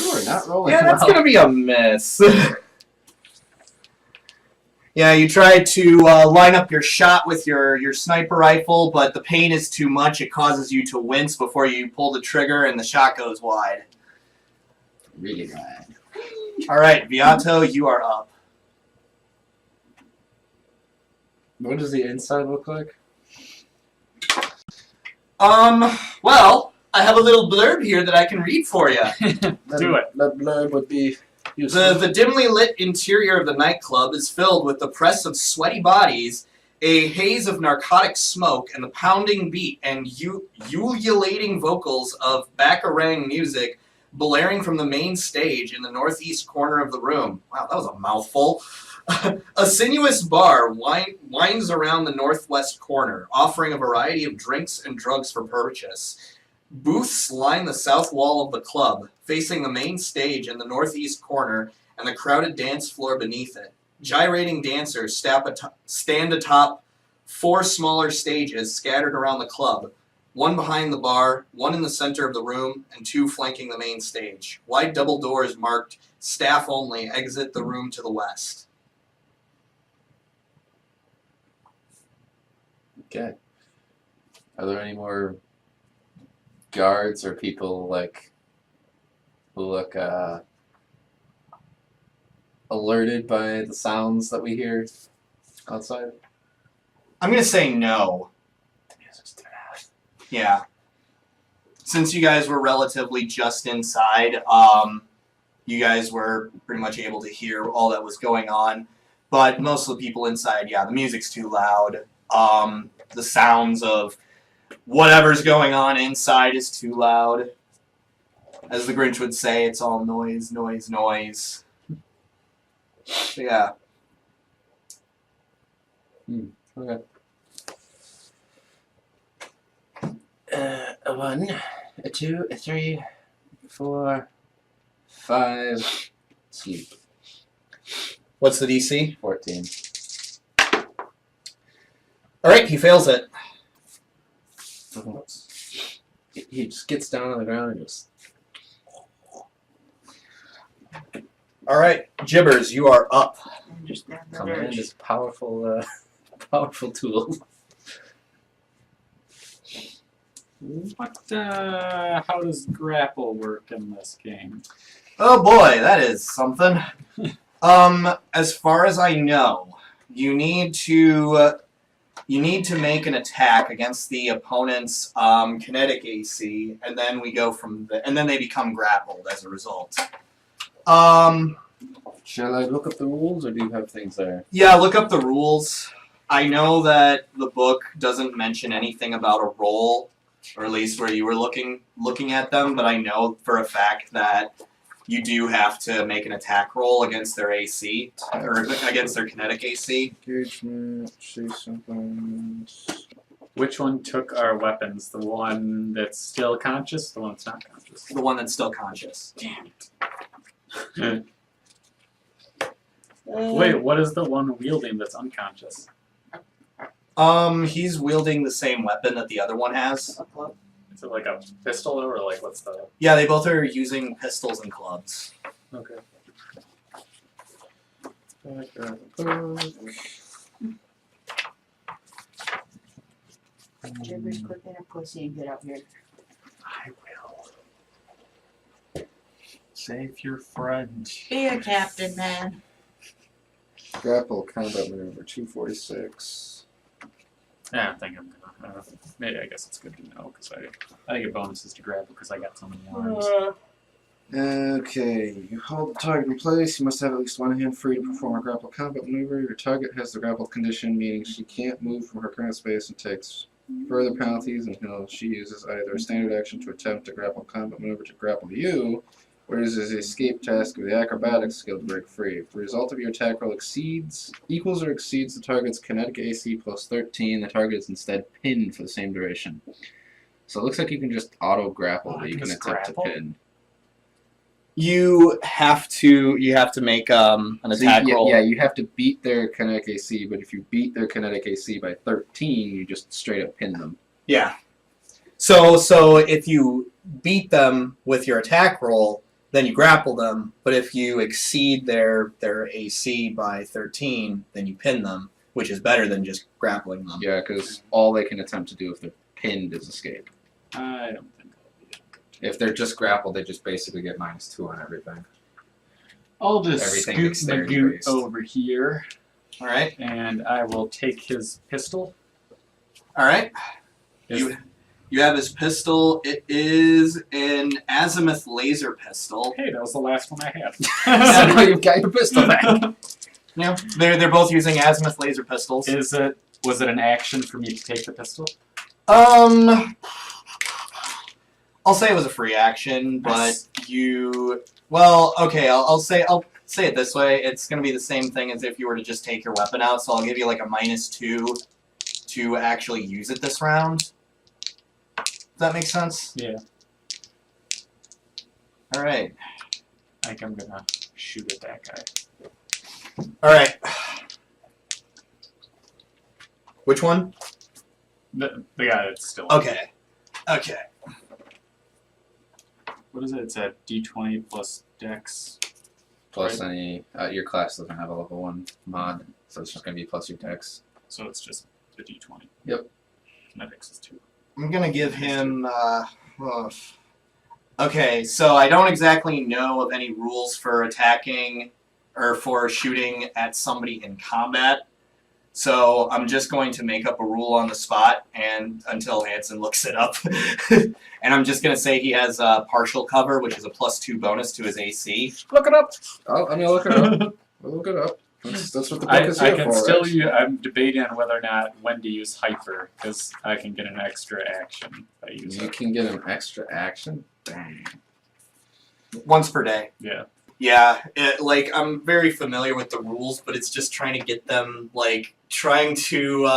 You are not rolling Yeah, that's well. gonna be a miss. Yeah, you try to line up your shot with your sniper rifle, but the pain is too much. It causes you to wince before you pull the trigger, and the shot goes wide. Really bad. All right, Viato, you are up. What does the inside look like? Well, I have a little blurb here that I can read for you. Do it. That blurb would be useful. The dimly lit interior of the nightclub is filled with the press of sweaty bodies, a haze of narcotic smoke, and the pounding beat and ululating vocals of Baccarang music blaring from the main stage in the northeast corner of the room. Wow, that was a mouthful. A sinuous bar winds around the northwest corner, offering a variety of drinks and drugs for purchase. Booths line the south wall of the club, facing the main stage in the northeast corner and the crowded dance floor beneath it. Gyrating dancers stand atop 4 smaller stages scattered around the club, one behind the bar, one in the center of the room, and 2 flanking the main stage. Wide double doors marked "Staff Only" exit the room to the west. Okay. Are there any more guards or people like who look alerted by the sounds that we hear outside? I'm going to say no. The music's too loud. Yeah. Since you guys were relatively just inside, you guys were pretty much able to hear all that was going on. But most of the people inside, yeah, the music's too loud. The sounds of whatever's going on inside is too loud. As the Grinch would say, it's all noise, noise, noise. So, yeah. Okay. A 1, a 2, a 3, 4, 5. Sleep. What's the DC? 14. Alright, he fails it. He just gets down on the ground and just. Alright, Jibbers, you are up. Come in, this powerful, powerful tool. How does grapple work in this game? Oh boy, that is something. As far as I know, you need to make an attack against the opponent's kinetic AC, and then we go from and then they become grappled as a result. Shall I look up the rules, or do you have things there? Yeah, look up the rules. I know that the book doesn't mention anything about a roll, or at least where you were looking at them, but I know for a fact that you do have to make an attack roll against their AC, or against their kinetic AC. Engagement, say something. Which one took our weapons? The one that's still conscious? The one that's not conscious? The one that's still conscious. Damn Wait, it. what is the one wielding that's unconscious? He's wielding the same weapon that the other one has. A club. Is it like a pistol or like what's the? Yeah, they both are using pistols and clubs. Okay. Jibbers, quit being a pussy and get out here. I will. Save your friend. Be a captain, man. Grapple combat maneuver 246. Yeah, I think I'm gonna. Maybe I guess it's good to know because I get bonuses to grab because I got so many arms. Okay, you hold the target in place. You must have at least one hand free to perform a grapple combat maneuver. Your target has the grappled condition, meaning she can't move from her current space and takes further penalties until she uses either a standard action to attempt a grapple combat maneuver to grapple you, or uses the escape task of the acrobatics skill to break free. If the result of your attack roll equals or exceeds the target's kinetic AC plus 13, the target is instead pinned for the same duration. So it looks like you can just auto grapple, Oh, but you I can can just attempt to grapple? pin. You have to make an So attack roll. Yeah, you have to beat their kinetic AC, but if you beat their kinetic AC by 13, you just straight up pin them. Yeah. So if you beat them with your attack roll, then you grapple them. But if you exceed their AC by 13, then you pin them, which is better than just grappling them. Yeah, because all they can attempt to do if they're pinned is escape. I don't think I'll be able to. If they're just grappled, they just basically get -2 on everything. I'll just Everything scoot dexterity Magoot based. over here, All right. and I will take his pistol. All right. Is- You have his pistol. It is an azimuth laser pistol. Hey, that was the last one I Yeah, had. now you've got your pistol back. Yeah, they're both using azimuth laser pistols. Was it an action for me to take the pistol? I'll say it was a free action, but Nice. I'll say it this way. It's gonna be the same thing as if you were to just take your weapon out. So I'll give you like a -2 to actually use it this round. Does that make sense? Yeah. All right. I think I'm gonna shoot at that guy. All right. Which one? The guy that's still. Okay. Okay. What is it? It's a D20 plus Dex. Plus any, your class doesn't have a level 1 mod, so it's just going to be plus your dex. So it's just the D20. Yep. My Dex is 2. I'm gonna give him. Okay, so I don't exactly know of any rules for attacking or for shooting at somebody in combat. So I'm just going to make up a rule on the spot, and until Hanson looks it up, and I'm just gonna say he has partial cover, which is a +2 bonus to his AC. Look it up. Oh, I'm going to look it up. We'll look it up. That's what the book I is here can for, still right? use. I'm debating on whether or not when to use hyper because I can get an extra action if I use You it. can get an extra action? Dang. Once per day. Yeah. Yeah, I'm very familiar with the rules, but it's just trying to get them, trying to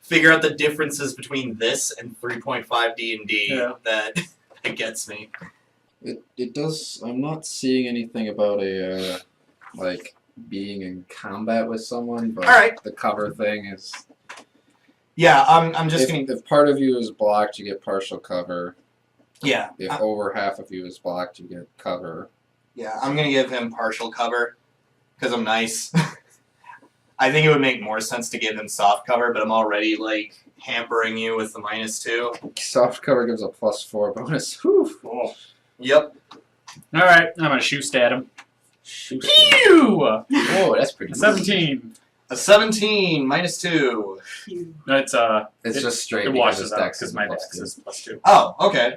figure out the differences between this and 3.5 D&D Yeah. that gets me. It does. I'm not seeing anything about a being in combat with someone, but Alright. the cover thing is. Yeah, I'm just gonna. If part of you is blocked, you get partial cover. Yeah, If over half of you is blocked, you get cover. yeah, I'm gonna give him partial cover because I'm nice. I think it would make more sense to give him soft cover, but I'm already hampering you with the -2. Soft cover gives a +4 bonus. Whew. Cool. Yep. All right, I'm gonna shoot at him. Pew! Whoa, that's pretty. A 17. A 17 -2. That's It's just straight it because washes his out dex because is my plus Dex 2. is +2. Oh, okay.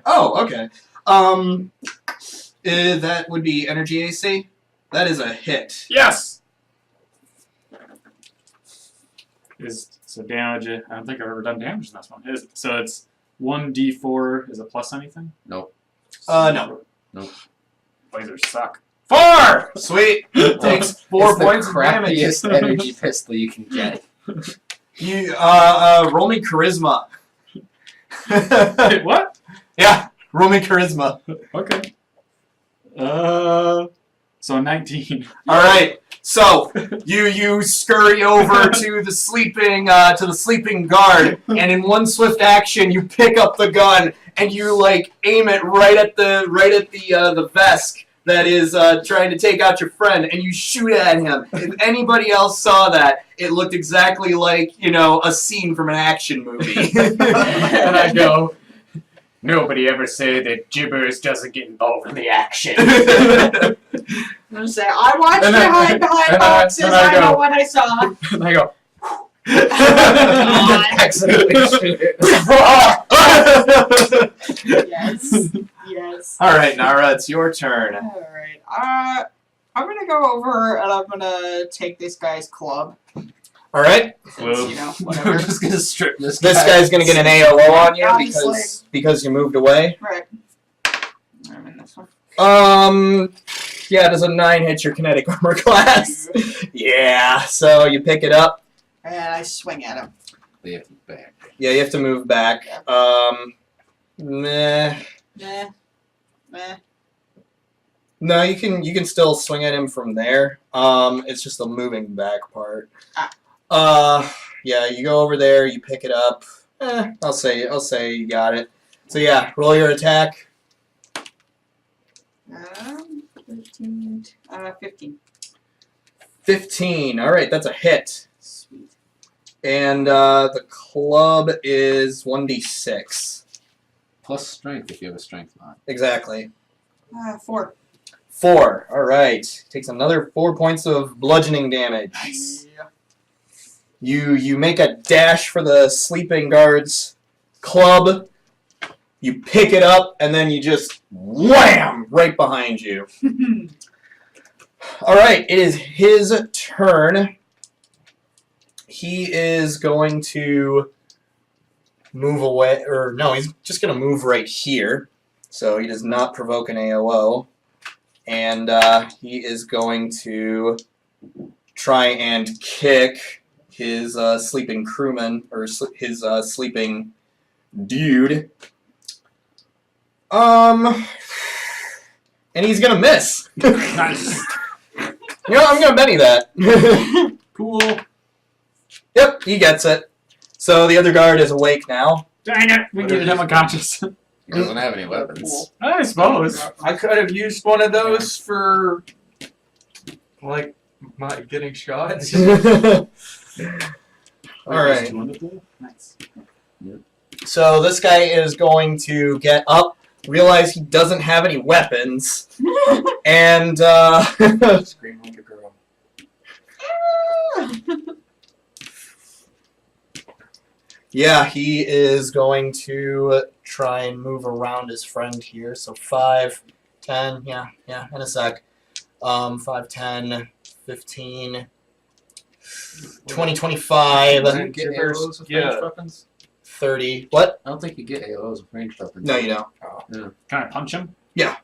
That would be energy AC. That is a hit. Yes. So damage? I don't think I've ever done damage in this one. Is it? So it's 1d4. Is it plus anything? Nope. No. Nope. Lasers suck. 4. Sweet. Takes 4 It's the points of damage. crappiest energy pistol you can get. You roll me charisma. Wait, what? Yeah, roll me charisma. Okay. So 19. All right. So you scurry over to the sleeping guard, and in one swift action, you pick up the gun and you like aim it right at the Vesk that is trying to take out your friend, and you shoot at him. If anybody else saw that, it looked exactly like a scene from an action movie. And I go, nobody ever say that gibberish doesn't get involved in the action. I'm gonna say, I watched And you then- hide behind and boxes. then I I know go- what I saw. And I go, Accidentally shoot it. Yes. Yes. All right, Nara, it's your turn. All right. I'm gonna go over and I'm gonna take this guy's club. All right. Since, We're whatever. just gonna strip this. This guy's gonna get an AOO on you Obviously. because you moved away. Right. I'm in this one. Yeah, does a 9 hit your kinetic armor class? Yeah, so you pick it up. And I swing at him. They have to back. Yeah, you have to move back. Meh. Meh. Meh. No, you can still swing at him from there. It's just the moving back part. Yeah, you go over there, you pick it up. I'll say you got it. So yeah, roll your attack. 15. 15. 15. All right, that's a hit. Sweet. And the club is 1d6. Plus strength if you have a strength mod. Exactly. 4. 4. All right. Takes another 4 points of bludgeoning damage. Nice. You make a dash for the sleeping guard's club. You pick it up, and then you just wham right behind you. All right, it is his turn. He is going to move away, or no, he's just going to move right here. So he does not provoke an AOO. And he is going to try and kick his sleeping crewman, or his sleeping dude. And he's gonna miss. nice. I'm gonna Benny that. Cool. Yep, he gets it. So the other guard is awake now. Dang it, we needed him unconscious. He doesn't have any weapons. I suppose. I could have used one of those for, like, my getting shots. All right. Nice. So this guy is going to get up, realize he doesn't have any weapons, and Scream like a girl. yeah, he is going to try and move around his friend here. So 5, 10, yeah, in a sec. 5, 10, 15, 20, 25, Doesn't get AOs with ranged weapons? 30. What? I don't think you get AOs with ranged weapons. No, you don't. Can I punch him? Yep.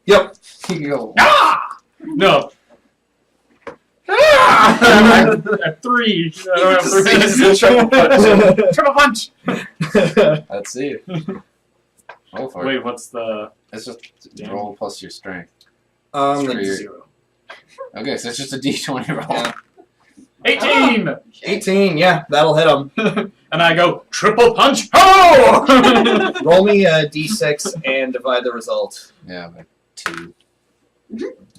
You go. Ah! No. I have 3. I don't have 3. Triple punch. Let's see. Roll for it. Wait, what's the... It's just roll plus your strength. The Screw your- 0. Okay, so it's just a d20 roll. Yeah. 18! 18, yeah, that'll hit him. And I go, triple punch, ho! Roll me a d6 and divide the result. Yeah, like 2.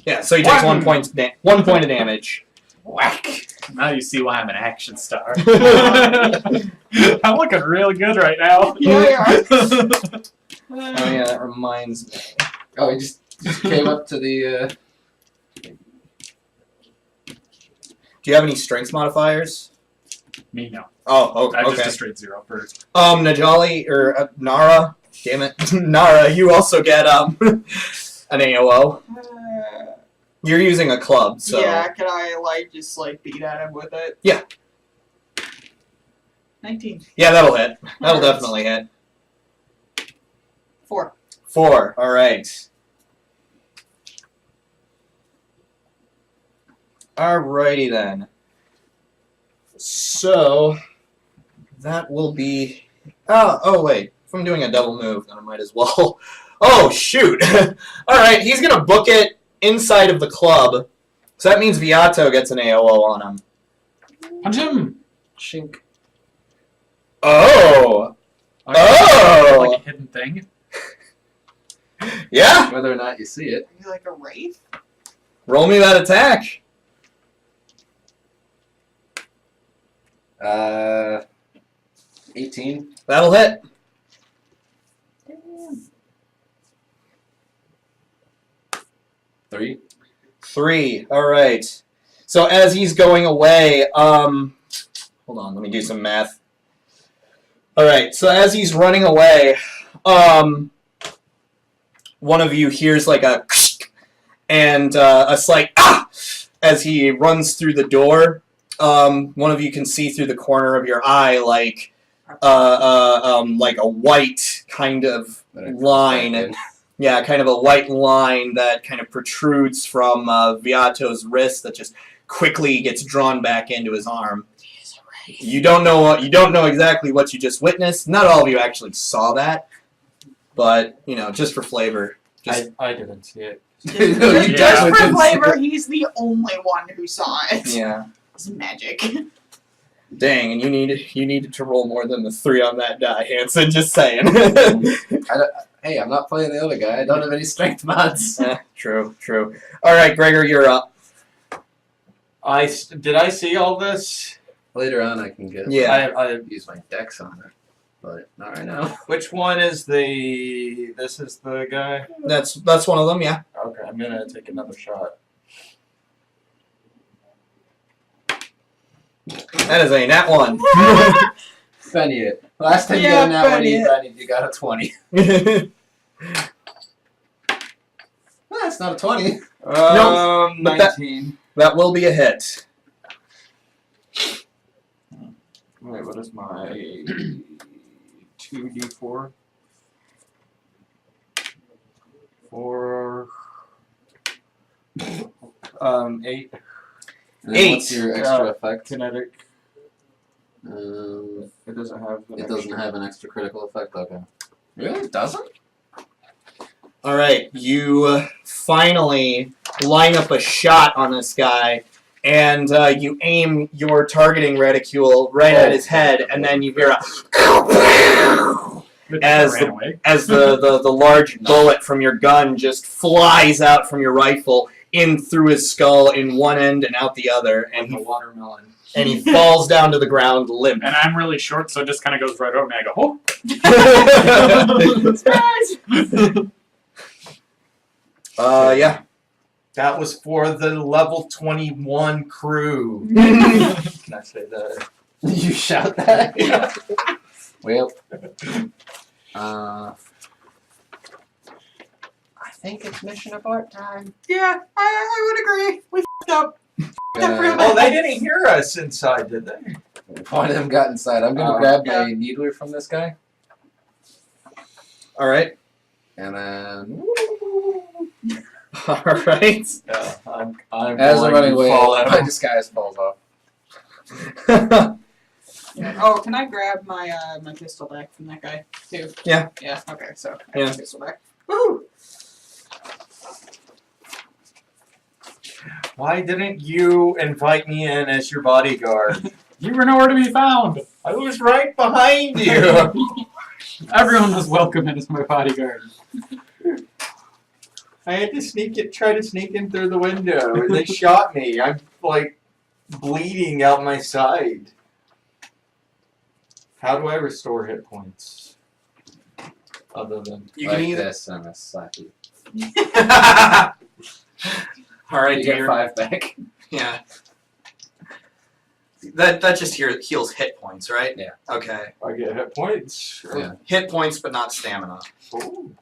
Yeah, so he takes Wham! 1 point of damage. Whack! Now you see why I'm an action star. I'm looking real good right now. Yeah, you are. Oh yeah, that reminds me. Oh, he just came up to the. Do you have any strengths modifiers? Me, no. Oh, I okay. just a straight 0 for... Najali, or Nara, damn it. Nara, you also get, an AOO. You're using a club, so. Yeah, can I just beat at him with it? Yeah. 19. Yeah, that'll hit. That'll definitely hit. 4. 4, alright. Alrighty then. So, that will be Oh wait. If I'm doing a double move, then I might as well. Oh shoot! All right, he's gonna book it inside of the club, so that means Viato gets an AOO on him. Punch him! Shink. Oh, Like, Oh! Like a hidden thing. yeah. Whether or not you see it. Are you like a wraith? Roll me that attack. 18. That'll hit. Three. 3. All right. So as he's going away, hold on, let me do some math. All right. So as he's running away, one of you hears like a and a slight as he runs through the door. One of you can see through the corner of your eye like a white kind of line. Yeah, kind of a white line that kind of protrudes from Viato's wrist that just quickly gets drawn back into his arm. You don't know exactly what you just witnessed. Not all of you actually saw that, but just for flavor. Just, I didn't see it. No, you Just definitely for didn't see flavor, it. he's the only one who saw it. yeah. It's magic. Dang, and you needed to roll more than the 3 on that die, Hanson. Just saying. Hey, I'm not playing the other guy. I don't have any strength mods. True. All right, Gregor, you're up. Did I see all this? Later on, I can get. Yeah. I use my dex on it, but not right now. Which one is the? This is the guy. That's one of them. Yeah. Okay, I'm gonna take another shot. That is a nat 1. Benny, last time you Yeah, got an that one, Benny. Benny, you got a 20. That's not a 20. No, but that- 19. That will be a hit. Wait, what is my 2d4? 4. 8 And then Eight. What's your extra effect? kinetic. It It doesn't have. doesn't have an extra critical effect. Okay. Really? It doesn't? All right, you finally line up a shot on this guy, and you aim your targeting reticule right at his head, and then you hear a As ran away. as the large bullet from your gun just flies out from your rifle in through his skull in one end and out the other, and A watermelon. he falls down to the ground limp. And I'm really short, so it just kind of goes right over me. I go, oh. Yeah. That was for the level 21 crew. Can I say that? You shout that? Yeah. Well, I think it's mission abort time. Yeah, I would agree. We f***ed up. Oh, they didn't hear us inside, did they? One of them got inside. I'm gonna grab my needler from this guy, All right. and then All right. Yeah, I'm as I'm going running to away, fall out. my disguise falls off. Oh, can I grab my my pistol back from that guy too? Yeah. Yeah. Okay. So I Yeah. have my pistol back. Woo! Why didn't you invite me in as your bodyguard? You were nowhere to be found. I was right behind you. Everyone was welcome as my bodyguard. I had to try to sneak in through the window. They shot me. I'm like bleeding out my side. How do I restore hit points? Other than You like can either. this, and I slap you. All right, You get dear. 5 back. Yeah. That just heals hit points, right? Yeah. Okay. I get hit points. Yeah. Hit points, but not stamina. Ooh.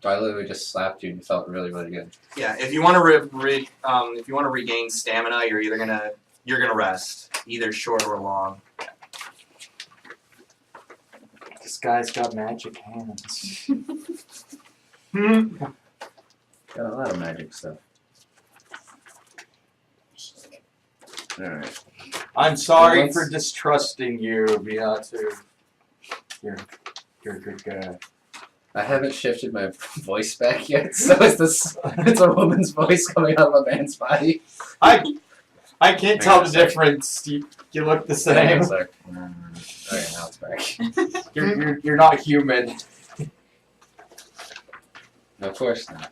I literally just slapped you, and you felt really, really good. Yeah. If you want to if you want to regain stamina, you're gonna rest, either short or long. This guy's got magic hands. Got a lot of magic stuff. Alright. I'm sorry Once- for distrusting you, Beatu. You're a good guy. I haven't shifted my voice back yet, so it's a woman's voice coming out of a man's body. I can't tell the Sorry. difference. You look the Hang on, same. sorry. Okay, now it's back. You're not human. No, of course not.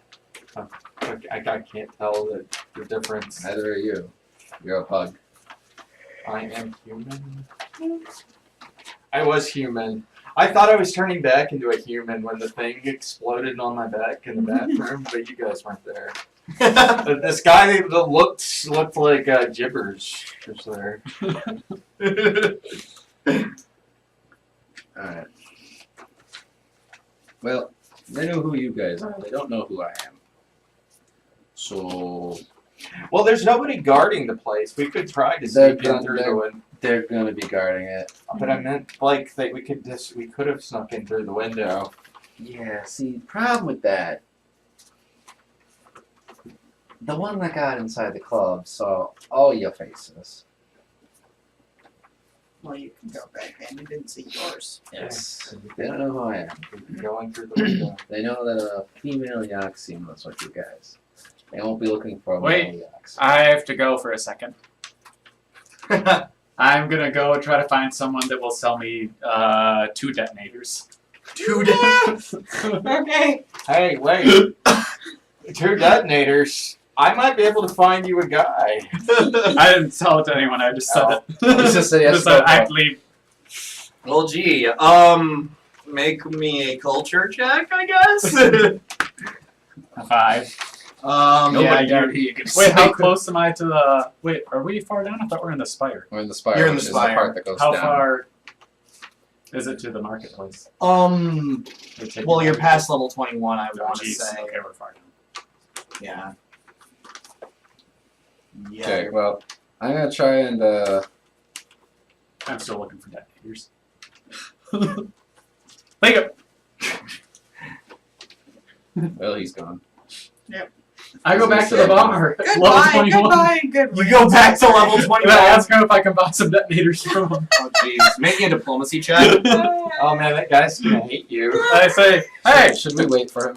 I can't tell the difference. Neither are you. You're a pug. I am human. I was human. I thought I was turning back into a human when the thing exploded on my back in the bathroom, but you guys weren't there. But this guy that looked like gibbers was there. Alright. Well, they know who you guys are. They don't know who I am. So Well, there's nobody guarding the place. We could try to They're sneak in done- through they're- the window. they're gonna be guarding it. But I meant like that we could have snuck in through the window. Yeah, see, problem with that. The one that got inside the club saw all your faces. Well, you can go back in and didn't see yours. Yes. They don't know who I am. Going through the window. They know that a female Yaxi looks like you guys. They won't be looking for a Wait. male Yaxi. I have to go for a second. I'm gonna go try to find someone that will sell me 2 detonators. 2 days. Okay. Hey, wait. 2 detonators. I might be able to find you a guy. I didn't sell it to anyone. I just said Oh. it. He just said he has Just to said go I for have to leave. Well, gee, make me a culture check, I guess. A 5. Yeah, Nobody you're, guaranteed you can Wait, how see. close am I to the? Wait, are we far down? I thought we're in the spire. We're in the spire, You're in the which is spire. the part that goes How down. far is it to the marketplace? They take well, you you're down. past level 21, I would Oh, want to jeez. say. Okay, we're far down. Yeah. Yeah. Okay, well, I'm gonna try and I'm still looking for detonators. Thank you. well, he's gone. I go back to the bar. Level Goodbye. 21. Goodbye. Good. You go back to level 21. And I ask him if I can buy some detonators from him. Oh, jeez. Make me a diplomacy check. Oh man, that guy's gonna hate you. I say, hey, Should we wait for him?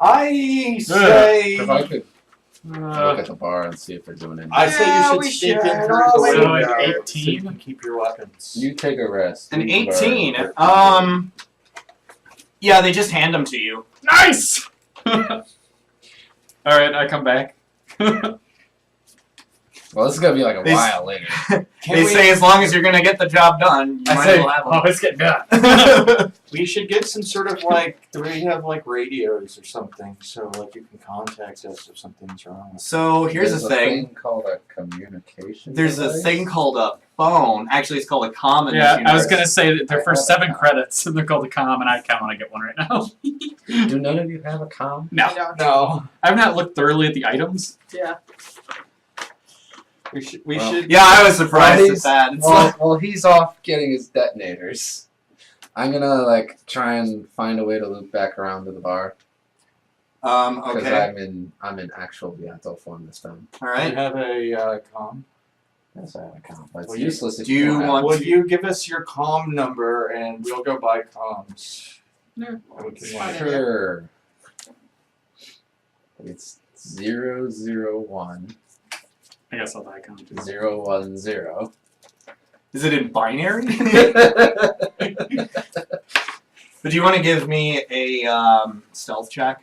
I say. If I could look uh, at the bar and see if they're doing anything. I say Yeah, you we should sneak in should. through Oh, the wait. window. So, like, so 18? you can keep your weapons. You take a rest. An You are- 18. Yeah, they just hand them to you. nice. All right, I come back. Well, this is gonna be like a They s- while later. They say as long as you're gonna get the job done, you I might say, as well have oh, them. it's getting done. We should get some sort of like. Do we have like radios or something so like you can contact us if something's wrong? So here's There's the thing. called a communication. There's a device. thing called a phone. Actually, it's called a common. Yeah, I was universe. gonna say that they're for I have 7 a- credits, and they're called the com, and I kind of want to get one right now. Do none of you have a comm? No, I don't. No, I've not looked thoroughly at the items. Yeah. we should. We Well, should. Yeah, I was surprised Well, at that. It's Well, he's off getting his detonators. I'm gonna like try and find a way to loop back around to the bar because okay. I'm in actual Vianto form this time. All I right. have a comm. Yes, I have a comm, but it's Well, you- useless if do you you don't have want- Will you give us your comm number and we'll go buy comms? No. We can, Fine. like, Sure. It's 001 I guess I'll buy a com too. 010. Is it in binary? But do you want to give me a stealth check?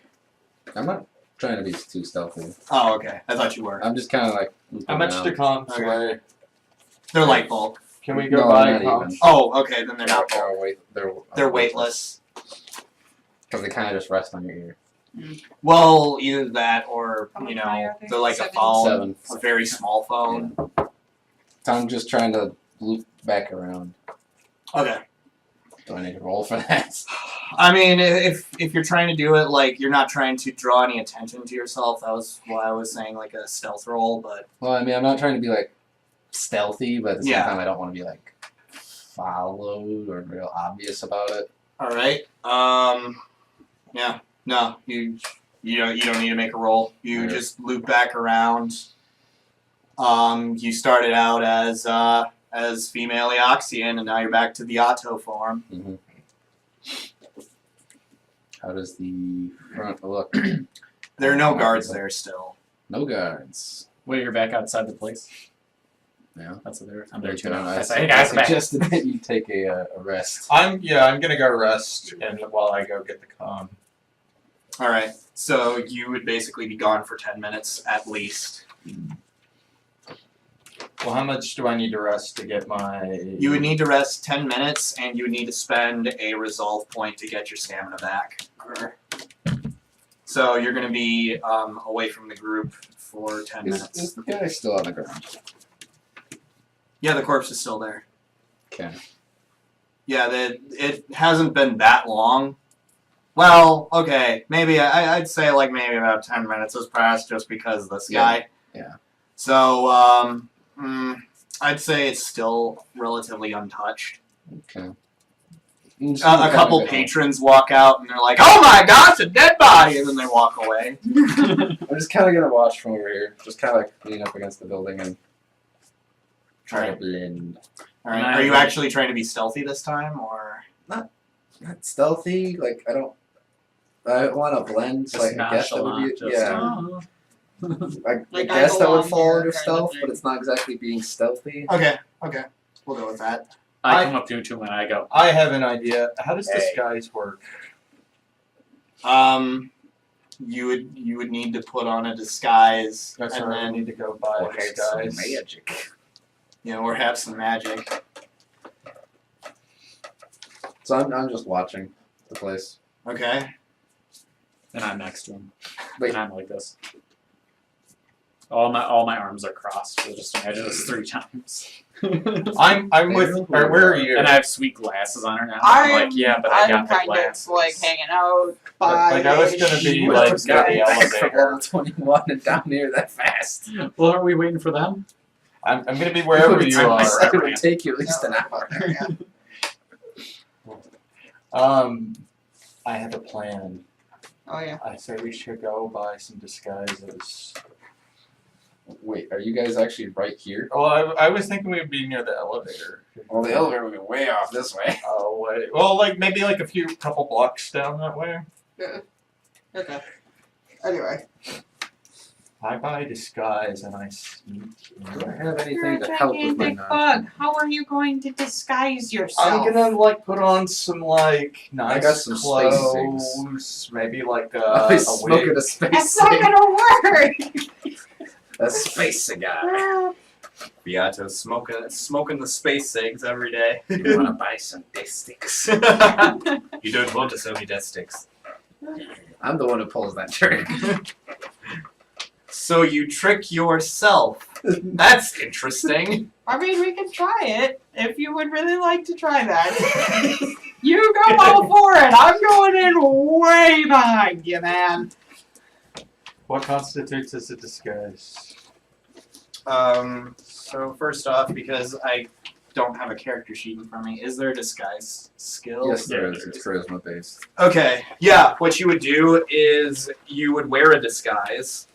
I'm not trying to be too stealthy. Oh, okay. I thought you were. I'm just kind of like. how much around. the comms Okay. weigh? They're light bulb. Can we go No, buy not comms? even. Oh, okay. Then they're not bulb. They're They're weightless. Because they kind of just rest on your ear. Well, either that or How you much higher know are they? they're like a 7? phone, 7. a very small phone. So I'm just trying to loop back around. Okay. Do I need to roll for that? I mean, if you're trying to do it like you're not trying to draw any attention to yourself, that was why I was saying like a stealth roll. But Well, I mean, I'm not trying to be like stealthy, but at the same Yeah. time, I don't want to be like followed or real obvious about it. all right. Yeah. No, you don't need to make a roll. You Alright. just loop back around. You started out as as female Eoxian, and now you're back to the Otto form. Mm-hmm. How does the front look? There are no guards there still. No guards. Wait, you're back outside the place? Yeah. That's what they're. I'm there too Okay, now. I I say, hey guys, I'm back. suggested that you take a rest. I'm gonna go rest, and while I go get the comm. All right, so you would basically be gone for 10 minutes at least. Well, how much do I need to rest to get my? You would need to rest 10 minutes, and you would need to spend a resolve point to get your stamina back. So you're going to be away from the group for 10 minutes. Is the guy still on the ground? Yeah, the corpse is still there. Okay. Yeah, it hasn't been that long. Well, okay, maybe I'd say like maybe about 10 minutes has passed just because of this guy. Yeah. So I'd say it's still relatively untouched. Okay. A couple patrons walk out and they're like, "Oh my gosh, a dead body!" and then they walk away. I'm just kind of gonna watch from over here. Just kind of like lean up against the building and try to blend. All right, are you actually trying to be stealthy this time, or? Not stealthy. Like I want to blend. Just Like I guess that would be nonchalant, yeah. I Like, I guess that would belong fall here under kind of stealth, thing. but it's not exactly being stealthy. Okay, we'll go with that. I come up to him and I go, I have an idea. How does Hey. disguise work? You would need to put on a disguise, That's and where I then need to go buy Or a have some disguise. magic. or have some magic. So I'm just watching the place. Okay. and I'm next to him, Wait. and I'm like this. All my arms are crossed. So just imagine this 3 times. I'm with. Or where are you? And I have sweet glasses on her now. I'm like, yeah, but I I'm got the kind glasses. of like hanging out by Like I was gonna be What like was near the that? From elevator. level 21 and down here that fast. Well, are we waiting for them? I'm gonna be wherever It you would- are. It would take you at least an hour. I have a plan. Oh yeah. I say we should go buy some disguises. Wait, are you guys actually right here? Well, I was thinking we'd be near the elevator. Well, the elevator would be way off this way. Oh wait. Well, like maybe like a couple blocks down that way. Okay. Anyway. I buy disguise and I sneak in. Do I have anything to help with my knowledge? How are you going to disguise I'm gonna like put on some like nice I got some space clothes, maybe like He's a smoking wig. a space That's not cig. gonna work. A space cigar. Beato's smoking the space cigs every day. You want to buy some dick sticks? You don't want to sell me death sticks. I'm the one who pulls that trick. So you trick yourself. That's interesting. I mean, we can try it if you would really like to try that. You go all for it. I'm going in way behind you, man. What constitutes as a disguise? So first off, because I don't have a character sheet in front of me, is there a disguise skill? Yes, there Yeah, is. there It's charisma based. Okay, yeah, what you would do is you would wear a disguise.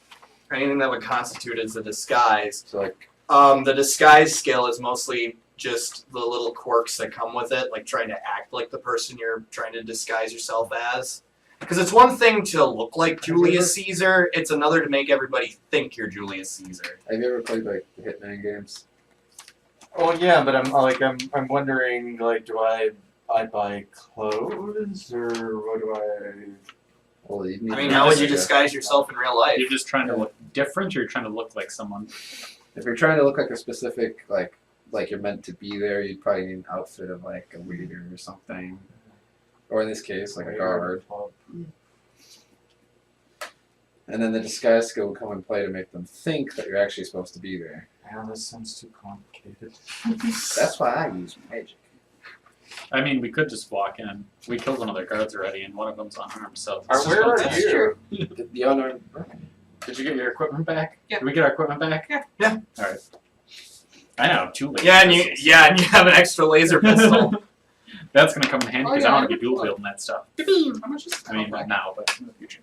Anything that would constitute as a disguise. So like, The disguise skill is mostly just the little quirks that come with it, like trying to act like the person you're trying to disguise yourself as. Because it's one thing to look like Julius Caesar, it's another to make everybody think you're Julius Caesar. have you ever played like the Hitman games? Oh yeah, but I'm wondering like do I buy clothes or what do I? Well, you need I mean, to how would you like a- disguise yourself in real life? You're just trying to look different, or you're trying to look like someone. If you're trying to look like a specific like you're meant to be there, you'd probably need an outfit of like a waiter or something, or in this case like a guard. And then the disguise skill would come in play to make them think that you're actually supposed to be there. Yeah, this sounds too complicated. That's why I use magic. I mean, we could just walk in. We killed one of their guards already, and one of them's unarmed. So Or it's where just are gonna- That's true. The other. Did you get your equipment back? Yeah. Did we get our equipment back? Yeah. Yeah. All right. I know 2 laser Yeah, and pistols. you have an extra laser pistol. That's gonna come in handy Oh, because yeah, I want I to be have a dual club. wielding that stuff. How much does a I mean, club not now, but in the future.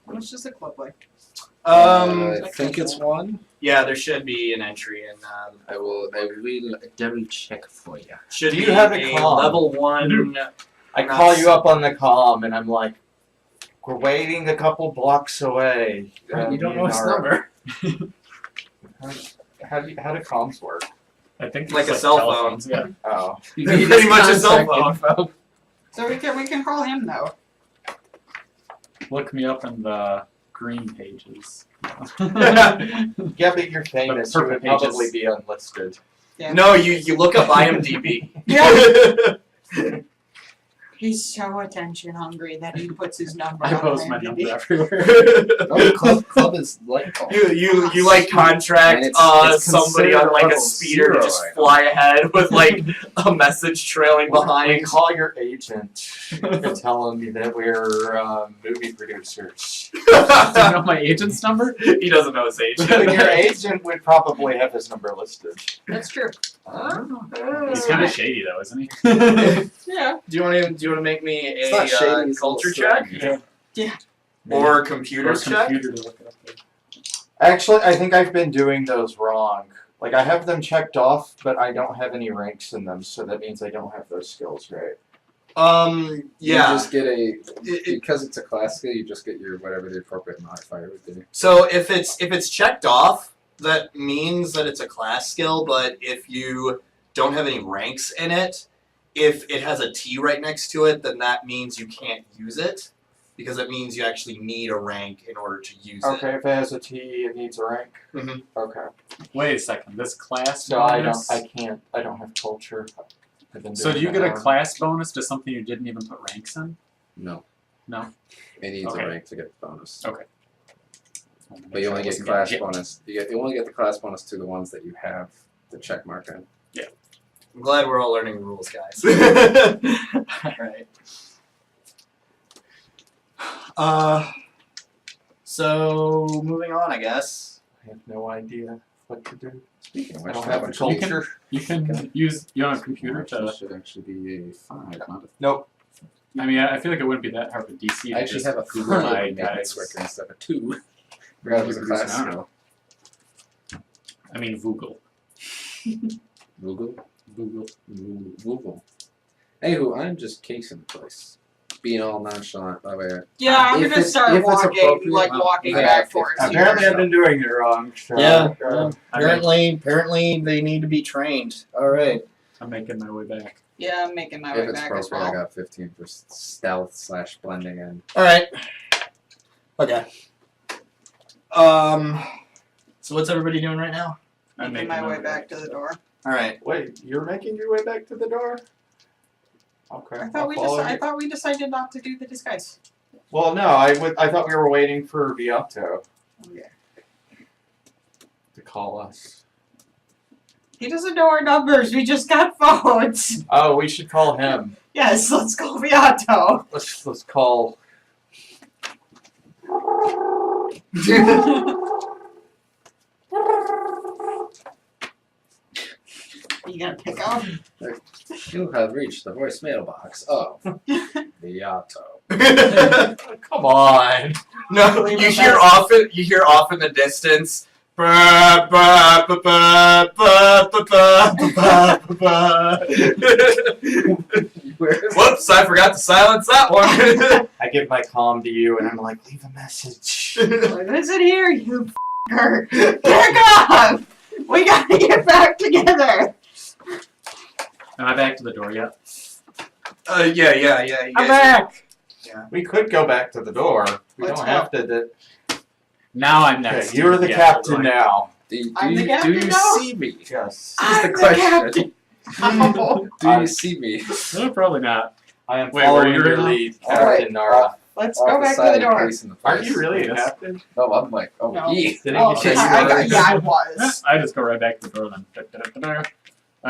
How much does a club like? I think it's one. Yeah, there should be an entry in. I will double check for you. Should Do be you have a a comm? level 1. I call you up on the comm and I'm like, we're waiting a couple blocks away. You don't Me know and his our- number. How do comms work? I think Like it's a cell telephones, Yeah. Oh. You They're need pretty his much a cell contact phone. info. So we can call him though. Look me up in the green pages. Yeah, but you're famous. You purple would pages. probably be unlisted. Yeah. No, you look up IMDb. Yeah. He's so attention hungry that he puts his number I on post my IMDb. number everywhere. No, club is like call. You like contract And it's somebody considered on like a level speeder to 0 just right now. fly ahead with like a message trailing We behind. call your agent and tell him that we're movie producers. Do you know my agent's number? He doesn't know his age. Your agent would probably have his number listed. That's true. He's kind of shady though, isn't he? Yeah. Do you want to make me It's a not shady, it's culture little check strange. or computer Or check? computer to look it up there. Actually, I think I've been doing those wrong. Like, I have them checked off, but I don't have any ranks in them, so that means I don't have those skills right. You Yeah. just get a It- because it's a class skill. You just get your whatever the appropriate modifier would be. So if it's checked off, that means that it's a class skill. But if you don't have any ranks in it, if it has a T right next to it, then that means you can't use it, because it means you actually need a rank in order to use Okay, if it has a T, it needs a rank. Mhm. Okay. Wait a second. This class So I bonus. don't have culture. I've been So do doing you that get a wrong. class bonus to something you didn't even put ranks in? No. No? It needs Okay. a rank to get the bonus. Okay. But you only get Wasn't class getting bonus. You only get the class bonus to the ones that you have the check mark in. I'm glad we're all learning rules, guys. Alright. So moving on, I guess. I have no idea what to do. Speaking of I which, don't that have a would actually- culture. You can use you on a computer Which to. should actually be a 5, not a Nope. I mean, I feel like it wouldn't be that hard with DC. I actually just have a Google 3 my make it guys. quicker instead of 2. Rather than a class I don't skill. I mean, Google. Google? Google. Google. Anywho, I'm just casing the place. Being all nonchalant, by the way. Yeah, I'm If gonna it's- start if it's walking, appropriate, like well, walking I back got towards 15. you. Apparently, I've been doing it wrong. So, Yeah. I'm, Apparently they need to be trained. Alright. I'm making my way back. Yeah, I'm making my If way it's back as appropriate, I well. got 15 for stealth / blending in. Alright. Okay. So what's everybody doing right now? I'm Making my way back to the door. Alright. Wait, you're making your way back to the door? Okay. I I'll follow you. thought we decided not to do the disguise. Well, no, I thought we were waiting for Viato Okay. to call us. He doesn't know our numbers. We just got phones. Oh, we should call him. Yes, let's call Viato. Let's call. You gonna pick up? You have reached the voicemail box of Viato. Come on. No, Leave you a hear off in the distance. Ba, ba, ba, ba, ba, ba, ba, ba, ba. Whoops, I forgot to silence that one. I give my comm to you, and I'm like, leave a message. Like, listen here, you f***er. Pick up! We gotta get back together. Am I back to the door yet? Yeah. You I'm guys- back. We could go back to the door. We Let's don't go. have to. Now I'm Okay, next. you're the Yeah, captain right. now. I'm the do captain you now? see me? Yes. This is the I'm question. captain. Oh, Do you see me? No, probably not. I am Wait, following were you your really- lead, Captain Nara. let's Off go the back to side, the door. casing the Aren't place. you really a Yes. captain? No, I'm like, oh, No. he. Didn't Oh, you say yeah, you were? yeah, I was. I just go right back to the door then. There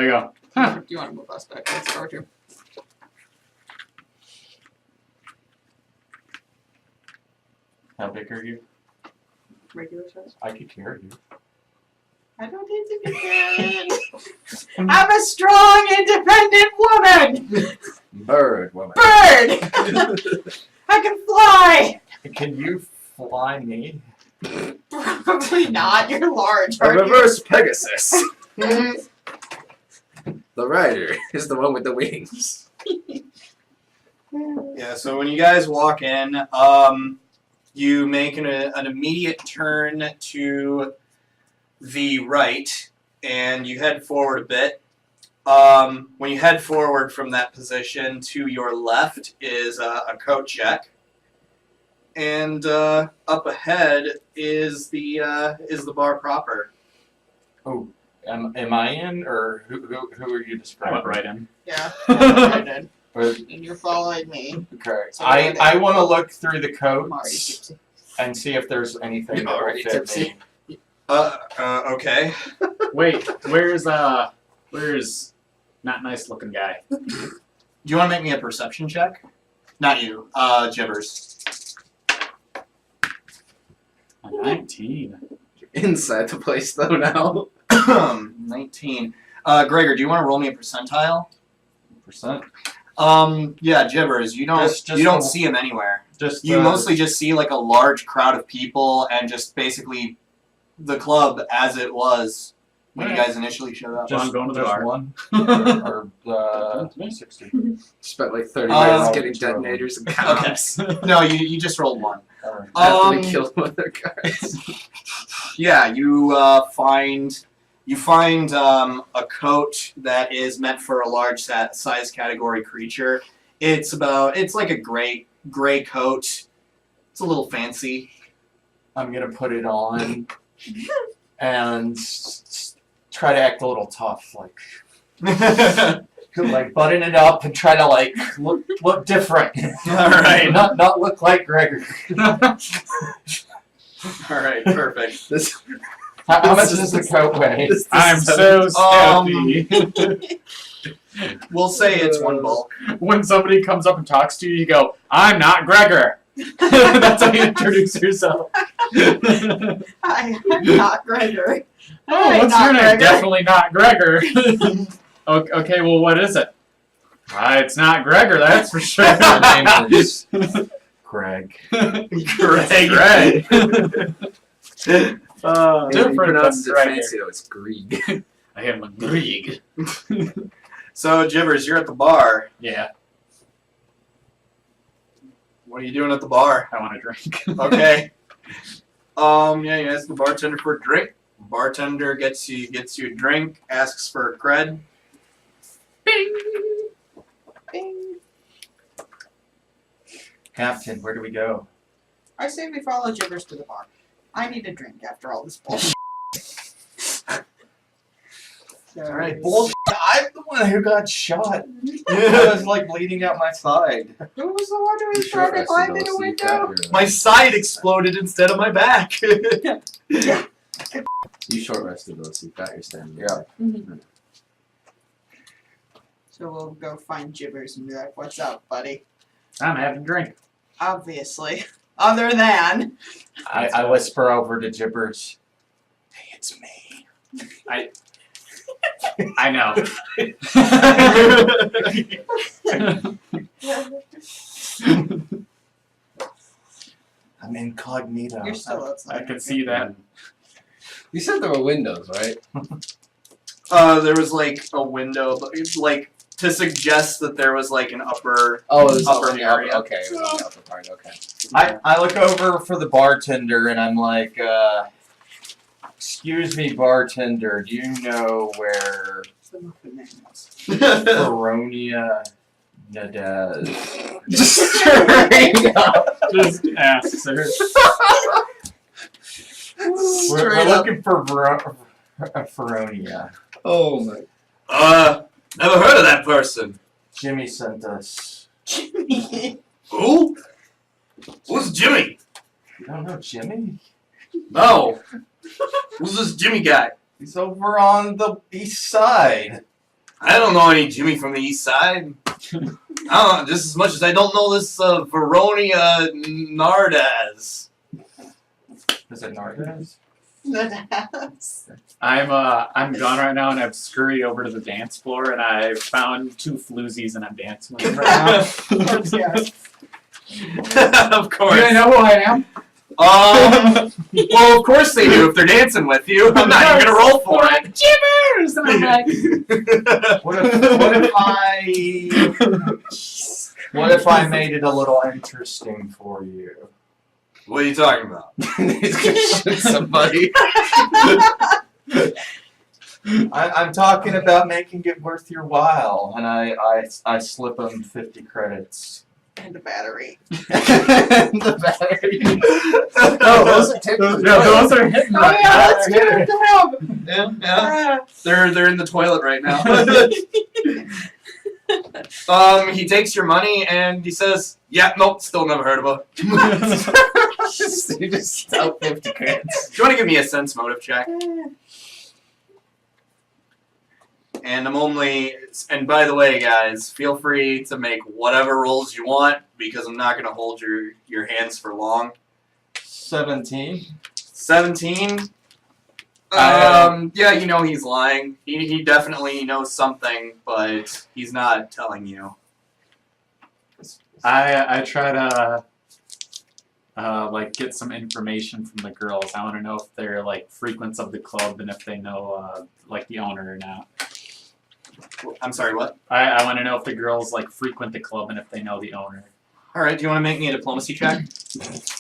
you go. Huh. Do you want to move us back to the store too? How big are you? Regular size? I could carry you. I don't need to be carried. I'm a strong, independent woman. Bird woman. Bird. I can fly. Can you fly me? Probably not. You're large, A aren't you? reverse Pegasus. The rider is the one with the wings. Yeah, so when you guys walk in, you make an immediate turn to the right, and you head forward a bit. When you head forward from that position, to your left is a coat check, and up ahead is the bar proper. Oh, am I in, or who are you I describing? went right in. Yeah. I did. Or- And you're following me. Okay. So I want to look through the I'm already coats tipsy. and see if there's anything You're that will already fit tipsy. me. Okay. Wait, where's not nice looking guy? Do you want to make me a perception check? Not you, Gibbers. A 19. Inside the place though now. 19. Gregor, do you want to roll me a percentile? Percent. Yeah, Gibbers. You don't Just you don't the- see him anywhere. Just You mostly just see like a large crowd of people and just basically the club as it was when you guys initially showed up. Well, I'm going to the just bar. one or 60. Spent like 30 Oh. minutes getting detonators and cops. No, you just rolled one. Alright. After we killed one of their guards. Yeah, you find a coat that is meant for a large size category creature. It's like a gray coat. It's a little fancy. I'm gonna put it on and try to act a little tough, like button it up and try to like look different. All right. not look like Gregor. All right, perfect. This, How much This does is- the coat weigh? this I'm is so stealthy. We'll say it's one bulk. When somebody comes up and talks to you, you go, "I'm not Gregor." That's how you introduce yourself. Hi, I'm not Gregor. Oh, Hi, what's not your name? Gregor. Definitely not Gregor. Okay, well, what is it? It's not Gregor, that's for sure. My name is Greg. Greg. If you Different pronounce than it Gregor. fancy though, it's Grieg. I am a Greg. So, Gibbers, you're at the bar. Yeah, What are you doing at the bar? I want a drink. Okay. Yeah, you ask the bartender for a drink. Bartender gets you a drink, asks for a cred. Bing. Bing. Captain, where do we go? I say we follow Gibbers to the bar. I need a drink after all this bullshit. All right, Bullshit. I'm the one who got shot. I was like bleeding out my side. Who was the one who was trying to climb in a window? My side exploded instead of my back. You short rested though, so you got your stamina. Yeah. So we'll go find Gibbers and be like, "What's up, buddy?" I'm having a drink. Obviously. Other than. I whisper over to Gibbers. Hey, it's me. I know. I'm incognito. You're still I outside. can see that. You said there were windows, right? There was like a window, but it's like to suggest that there was like an upper. Oh, it was Upper on the area. Okay, it was on the upper part. Okay. I look over for the bartender and I'm like, excuse me, bartender, do you know where Veronia Nadez? Just asks her. We're looking for Veronia. Oh my. Never heard of that person. Jimmy sent us. Jimmy. Who? Who's Jimmy? You don't know Jimmy? No. Who's this Jimmy guy? He's over on the east side. I don't know any Jimmy from the east side. I don't know, just as much as I don't know this Veronia Nardaz. Is it Nardez? I'm gone right now, and I've scurried over to the dance floor, and I've found two floozies, and I'm dancing with them right now. Of course. You know who I am? Well, of course they do if they're dancing with you. I'm not even gonna roll for it. Jimmers! And I'm like, What if I made it a little interesting for you? What are you talking about? He's gonna shoot somebody. I'm talking about making it worth your while, and I slip them 50 credits. And a battery. The battery. Oh, those are tips. yeah, those are hitting Oh right yeah, now. let's get him to help. Yeah. They're in the toilet right now. He takes your money and he says, "Yeah, nope, still never heard of her." You just out 50 credits. Do you want to give me a sense motive check? And and by the way, guys, feel free to make whatever rolls you want because I'm not going to hold your hands for long. 17. 17? Yeah, you know he's lying. He definitely knows something, but he's not telling you. I try to like get some information from the girls. I want to know if they're like frequents of the club and if they know like the owner or not. I'm sorry, what? I want to know if the girls like frequent the club and if they know the owner. Alright, do you want to make me a diplomacy check?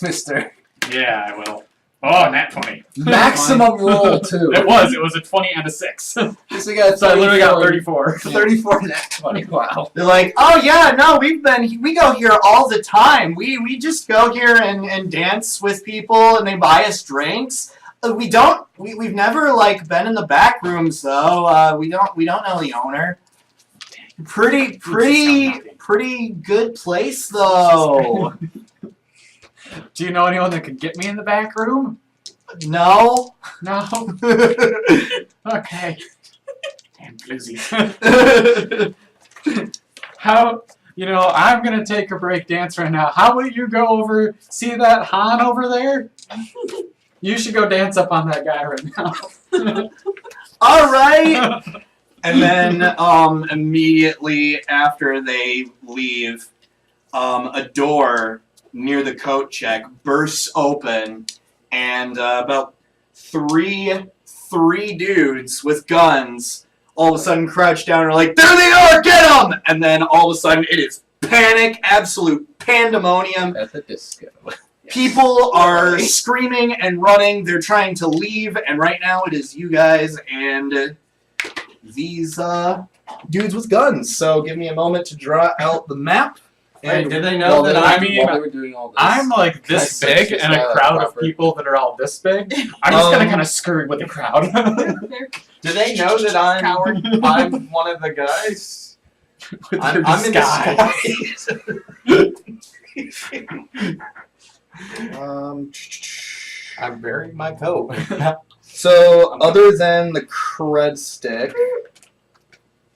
Mister. Yeah, I will. Oh, nat 20. Maximum roll, too. It was a 20 and a 6. So So we got I literally got 34. 34 net 20. Wow. They're like, "Oh yeah, no, we go here all the time. We just go here and dance with people and they buy us drinks. We've never like been in the back rooms though. We don't know the owner. Pretty good place though. Do you know anyone that could get me in the back room? No. No. Okay. Damn floozy. How? I'm gonna take a break dance right now. How about you go over, see that Han over there? You should go dance up on that guy right now. All right. And then immediately after they leave, a door near the coat check bursts open, and about three dudes with guns all of a sudden crouch down and are like, "There they are, get them!" And then all of a sudden it is panic, absolute pandemonium. At the disco. People are screaming and running. They're trying to leave, and right now it is you guys and these dudes with guns. So give me a moment to draw out the map. Wait, did they know that I mean, while they were doing all this, I'm like this Can I search big this and guy a like crowd of proper? people that are all this big. I'm just gonna kind of scurry with the crowd. Do they know that Coward. I'm one of the guys? With I'm, your I'm in disguise. disguise. I'm wearing my coat. So other than the cred stick,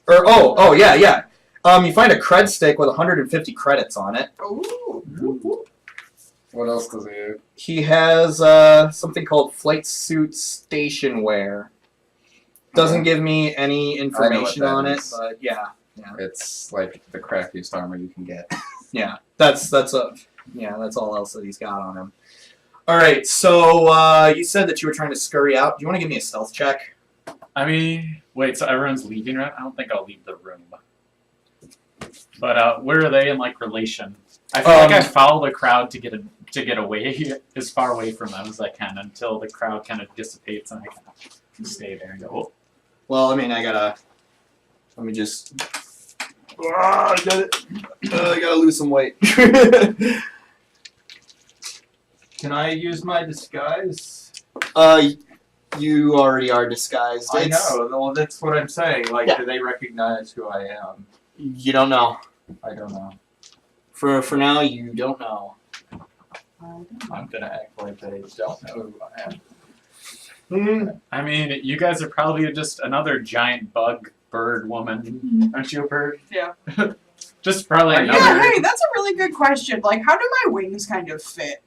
or yeah. You find a cred stick with 150 credits on it. Ooh. What else does he do? He has something called flight suit station wear. Doesn't give me any information that on it, is. but yeah, It's like the crappiest armor you can get. that's all else that he's got on him. All right, so you said that you were trying to scurry out. Do you want to give me a stealth check? I mean, wait, so everyone's leaving, right? I don't think I'll leave the room. But where are they in like relation? I feel like I follow the crowd to get away as far away from them as I can until the crowd kind of dissipates and I can stay there and go. Oh. Well, I mean, let me just. I gotta lose some weight. Can I use my disguise? You already are disguised. I know. Well, that's what I'm saying. Like, Yeah. do they recognize who I am? You don't know. I don't know. For now, you don't know. I'm gonna act like they don't know who I am. I mean, you guys are probably just another giant bug bird woman. Aren't you a bird? Yeah. Just probably Are you- another. Yeah, hey, that's a really good question. Like, how do my wings kind of fit?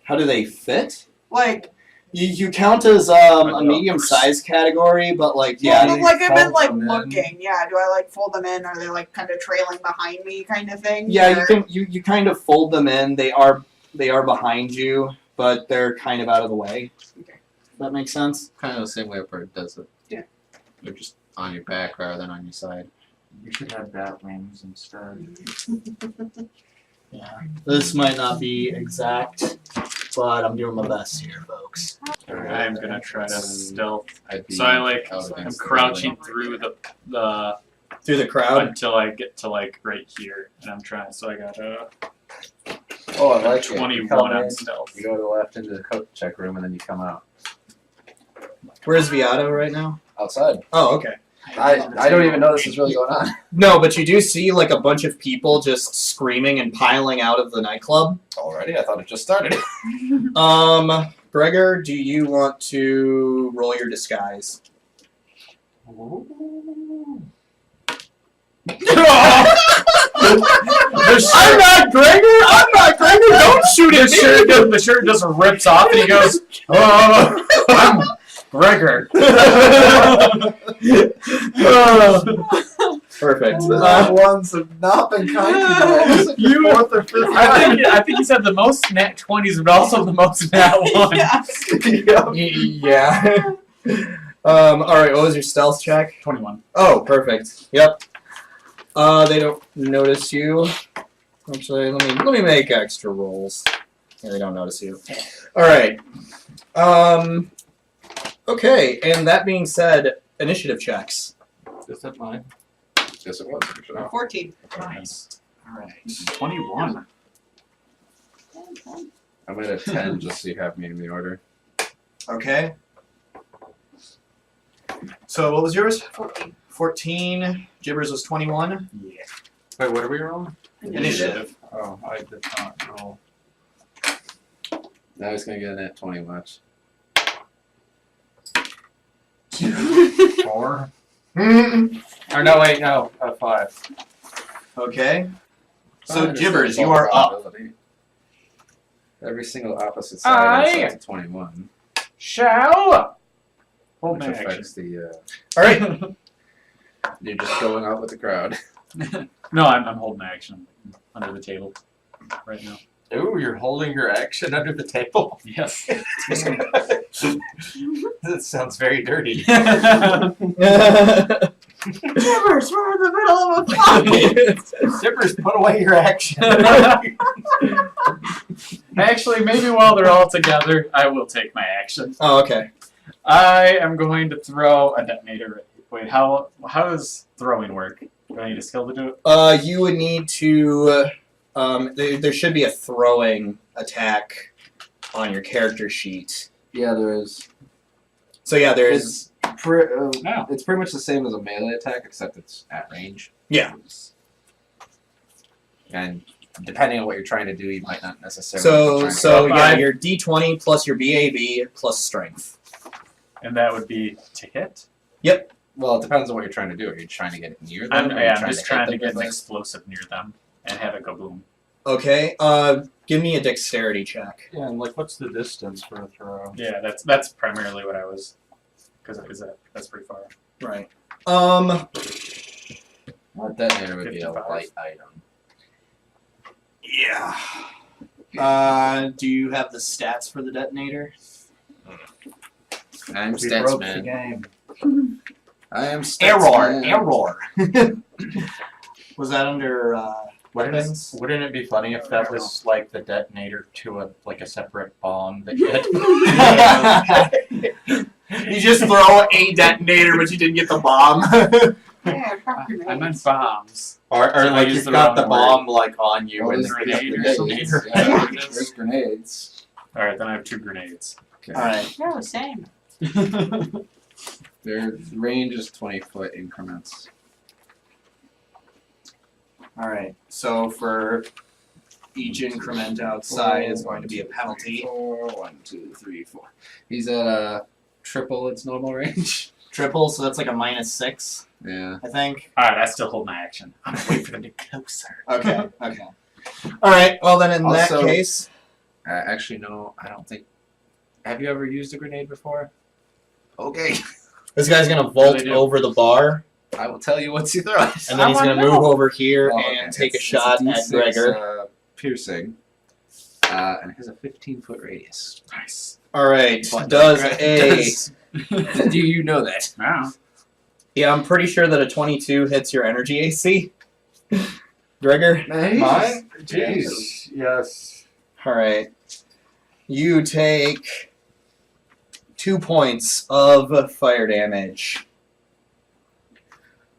How do they fit? Like, You count as a medium-sized category, but like yeah, yeah, but like I've been fold like them in. looking. Yeah, do I like fold them in? Are they like kind of trailing behind me, kind of thing? yeah. Or- You kind of fold them in. They are behind you. but they're kind of out of the way. Okay. That makes sense. Kind of the same way a bird does it. Yeah. They're just on your back rather than on your side. You should have bat wings instead. Yeah. This might not be exact, but I'm doing my best here, folks. I'm gonna try to stealth. I'd be So I like out I'm against the crouching building. through the Through the crowd. until I get to like right here, and I'm trying. So I got a Oh, I like it. You 21 come on in, stealth. You go to the left into the coat check room and then you come out. Where's Viato right now? Outside. Oh, okay. I don't even know this is really going on. No, but you do see like a bunch of people just screaming and piling out of the nightclub. Already? I thought it just started. Gregor, do you want to roll your disguise? I'm not Gregor! I'm not Gregor! Don't shoot at me! The shirt just rips off and he goes, oh, I'm Gregor. Perfect. ones have not been kind to you. You- Fourth or fifth I think he said the most nat 20s, but also the most nat 1. Yeah. Alright, what was your stealth check? 21. Oh, perfect. Yep. They don't notice you. Actually, let me make extra rolls. Yeah, they don't notice you. Alright. Okay, and that being said, initiative checks. Is that mine? Yes, it was. 14. Nice. Alright. 21. I'm at a 10 just so you have me in the order. Okay. So what was yours? 14. 14. Gibbers was 21. Yeah. Wait, what are we rolling? Initiative. Oh, I did not roll. Now he's gonna get a net 20 watch. 4? Or no, wait, no. 5. Okay. So Fine, Gibbers, it's you are up. probability. Every single opposite side is up to 21. Shall? Hold Which my action. affects the, Alright. you're just going out with the crowd. No, I'm holding action under the table right now. Ooh, you're holding your action under the table? Yes. That sounds very dirty. Gibbers, we're in the middle of a fight! Zippers, put away your action. Actually, maybe while they're all together, I will take my action. Oh, okay. I am going to throw a detonator. Wait, how does throwing work? Do I need a skill to do it? You would need to. There should be a throwing attack on your character sheet. Yeah, there is. So yeah, there's. It's pretty much the same as a melee attack, except it's at range. Yeah. And depending on what you're trying to do, you might not necessarily. So Well, yeah, I- your D20 plus your BAB plus strength. And that would be to hit? Well, it depends on what you're trying to do. Are you trying to get near them? I'm or are you just trying to hit get them an with explosive near them and have it go boom. Okay. Give me a dexterity check. Yeah, and like, what's the distance for a throw? Yeah, that's primarily what I was. Because that's pretty far. Right. Well, detonator would be a 55. light item. Yeah. Do you have the stats for the detonator? I'm We broke the Statsman. game. I am Statsman. Error. Was that under weapons? Wouldn't it be funny if that was like the detonator to a separate bomb that you had? You just throw a detonator, but you didn't get the bomb. Yeah, probably I meant bombs. Or So I like used you've the got wrong the word. bomb like on you Well, and there's grenade or grenades. something. Yeah, there's grenades. Alright, then I have 2 grenades. Okay. Alright. No, same. Their range is 20-foot increments. Alright. So for each increment outside is going to be a penalty. 4, 1, 2, 3, 4. He's at triple its normal range. Triple, so that's like a -6, Yeah. I think. Alright, I still hold my action. I'm gonna wait for them to get closer. Okay, okay. Alright, well then in that Also- case. Actually, no, I don't think. Have you ever used a grenade before? Okay. This guy's gonna vault do? over the bar, I will tell you once you throw it. and then he's I gonna wanna move know. over here Oh, and okay. take a It's shot a at D6, Gregor. piercing. And it has a 15-foot radius. Nice. All right. But Does it a does- Do you know that? Wow. yeah? I'm pretty sure that a 22 hits your energy AC. Gregor. Mine? Jeez. Yes. All right. You take 2 points of fire damage.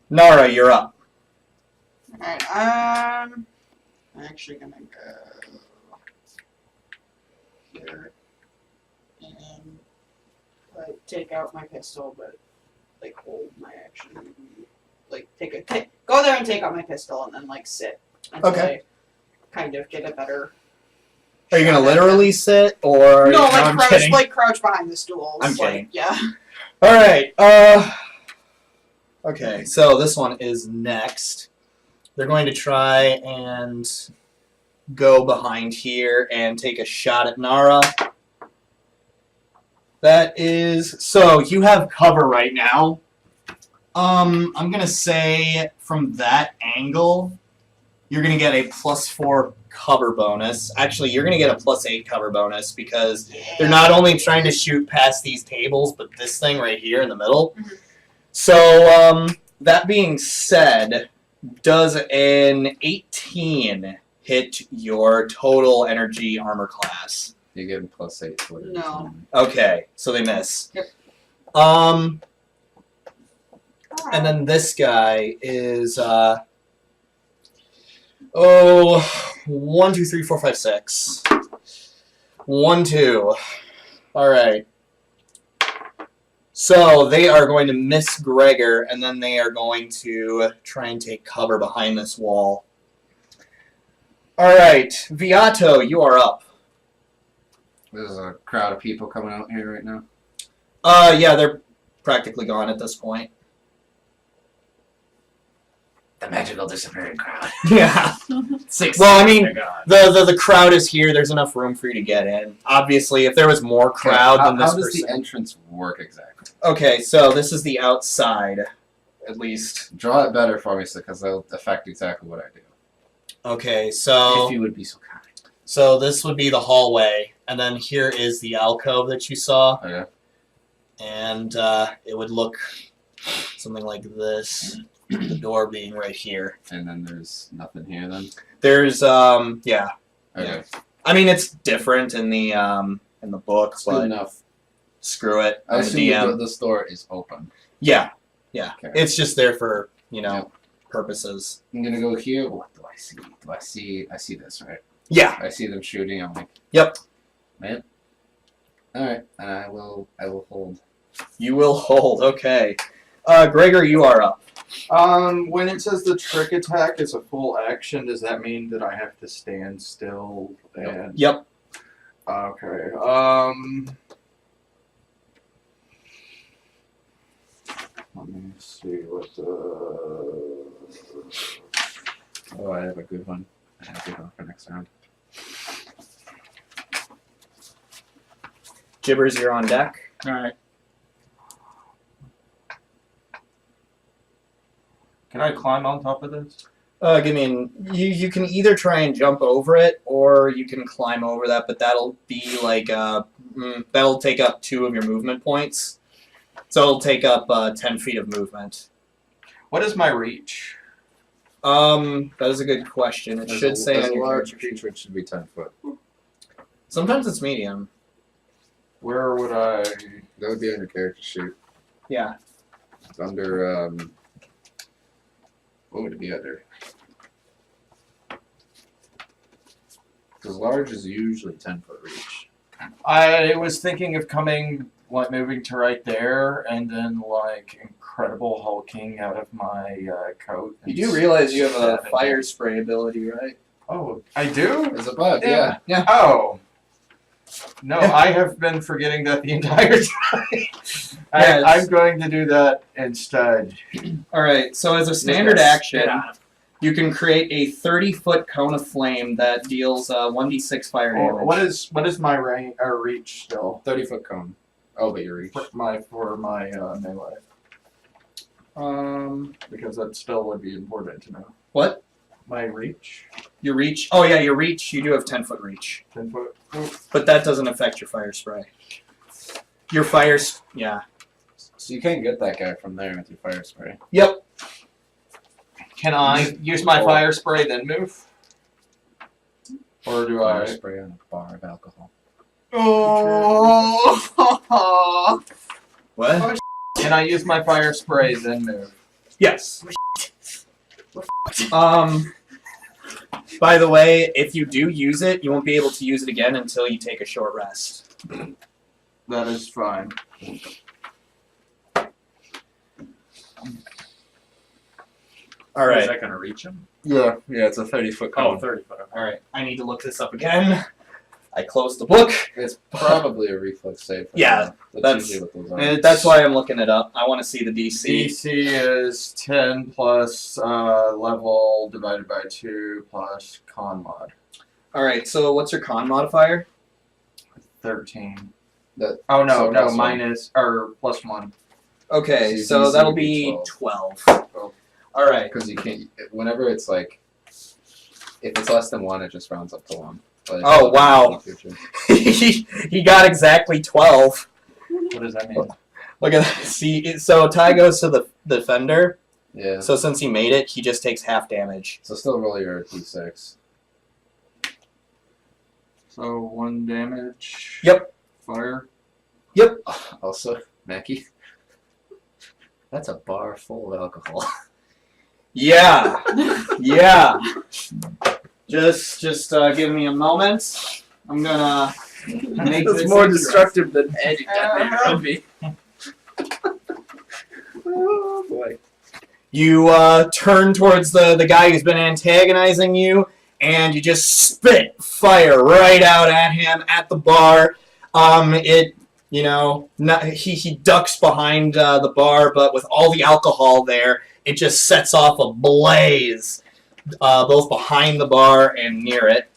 Nara, you're up. Alright, I'm actually gonna go here and like take out my pistol, but like hold my action. Like go there and take out my pistol and then like sit until Okay. I kind of get a better. Are you gonna shot at literally sit, or them. No, I'm like kidding. crouch behind the stools. I'm like, kidding. Yeah. All right. Okay. So this one is next. They're going to try and go behind here and take a shot at Nara. That is so you have cover right now. I'm gonna say from that angle, you're gonna get a +4 cover bonus. Actually, you're gonna get a +8 cover bonus because they're not only trying to shoot past these tables, but this thing right here in the middle. Mhm. So, that being said, does an 18 hit your total energy armor class? You give him +8 to whatever. No. Okay, so they miss. Yep. And then this guy is 1, 2, 3, 4, 5, 6. 1, 2. All right. So they are going to miss Gregor, and then they are going to try and take cover behind this wall. All right, Viato, you are up. There's a crowd of people coming out here right now. Yeah, they're practically gone at this point. The magical disappearing crowd. Yeah. 6. Well, I mean, Oh my God. the crowd is here. There's enough room for you to get in. Obviously, if there was more crowd how, than this how does person. the entrance work exactly? Okay, so this is the outside, at least. Draw it better for me, because that'll affect exactly what I do. Okay, so If you would be so kind. so this would be the hallway, and then here is the alcove that you saw, Okay. and it would look something like this. The door being right here. And then there's nothing here then? There's yeah. Okay. I mean, it's different in the book, It's good but enough. screw it. I I'm the assume DM. this door is open. Yeah. Okay. It's just there for Yep. purposes. I'm gonna go here. What do I see? I see this, right? Yeah. I see them shooting. I'm like, Yep. man. Alright, and I will hold. You will hold. Okay. Gregor, you are up. When it says the trick attack is a full action, does that mean that I have to stand still? And Yep. okay. Let me see what the. Oh, I have a good one. I have a good one for next round. Gibbers, you're on deck. All right. Can I climb on top of this? Give me you can either try and jump over it, or you can climb over that, but that'll be like that'll take up 2 of your movement points. So it'll take up 10 feet of movement. What is my reach? That is a good question. It should say As on a your large character sheet. creature, it should be 10 foot. Sometimes it's medium. Where would I? That would be on your character sheet. Yeah. It's under, what would it be under? Because large is usually 10-foot reach. I was thinking of moving to right there, and then incredible hulking out of my coat. You and do realize you have a stabbing fire them. spray ability, right? Oh, I do. It's above, yeah. Oh. No, I have been forgetting that the entire time. Yes. I'm going to do that instead. All right. So as a standard Yes. action, you can create a 30-foot cone of flame that deals 1d6 fire damage. What is my range or reach still? 30-foot cone. Oh, but your reach. For my melee, because that still would be important to know. What? My reach. Your reach. Oh yeah, your reach. You do have 10-foot reach, 10 foot. but that doesn't affect your fire spray. Your fires. Yeah. So you can't get that guy from there with your fire spray. Yep. Can I use my fire spray then move? Or do Fire I? spray on a bar of alcohol. Oh. What? Can I use my fire spray then move? Yes. By the way, if you do use it, you won't be able to use it again until you take a short rest. That is fine. All Is right. that going to reach him? Yeah, it's a 30-foot Oh, 30 foot. All right. I need to look this up again. I closed the book. It's probably a reflex save. Yeah, that's- usually what those are. That's why I'm looking it up. I want to see the DC. DC is 10 plus level divided by 2 plus con mod. All right. So what's your con modifier? 13. That- Oh no, so no, plus minus or plus 1. Okay, So so DC that'll would be be 12. Oh. All right. Because you can't. Whenever it's like, if it's less than 1, it just rounds up to 1. But it's Oh, not wow. in the future. he got exactly 12. What does that mean? Look at that. See, so Ty goes to the defender. Yeah. So since he made it, he just takes half damage. So still roll your d6. So 1 damage. Yep. Fire. Also, Mackie, that's a bar full of alcohol. Yeah. Yeah. Just give me a moment. I'm gonna make this destructive than Eddie would be. Oh boy. You turn towards the guy who's been antagonizing you, and you just spit fire right out at him at the bar. He ducks behind the bar, but with all the alcohol there, it just sets off a blaze, both behind the bar and near it.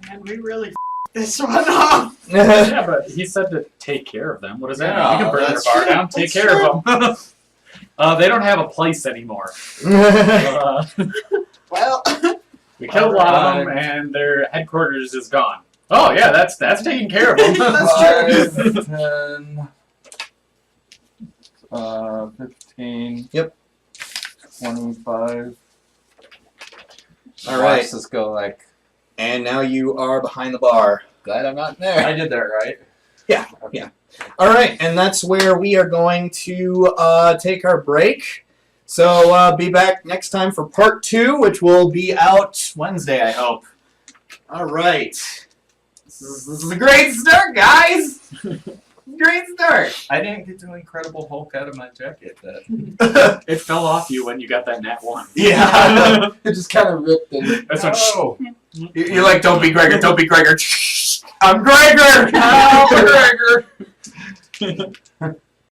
Man, we really this one up. Yeah, but he said to take care of them. What does that mean? You can burn their that's bar true. down. Take That's care of them. They don't have a place anymore. Well, We killed a lot of them, and their headquarters is gone. Oh yeah, that's taking care of them. That's 5, 10, 15. Yep. 25. All right. Watch this go like, And now you are behind the bar. glad I'm not there. I did that right. All right, and that's where we are going to take our break. So be back next time for part 2, which will be out Wednesday, I hope. All right. This is a great start, guys. Great start. I didn't get to Incredible Hulk out of my jacket. It fell off you when you got that nat 1. Yeah. It just kind of ripped and. That's what. Oh. You're like, don't be Gregor, don't be Gregor. I'm Gregor. Oh, Gregor.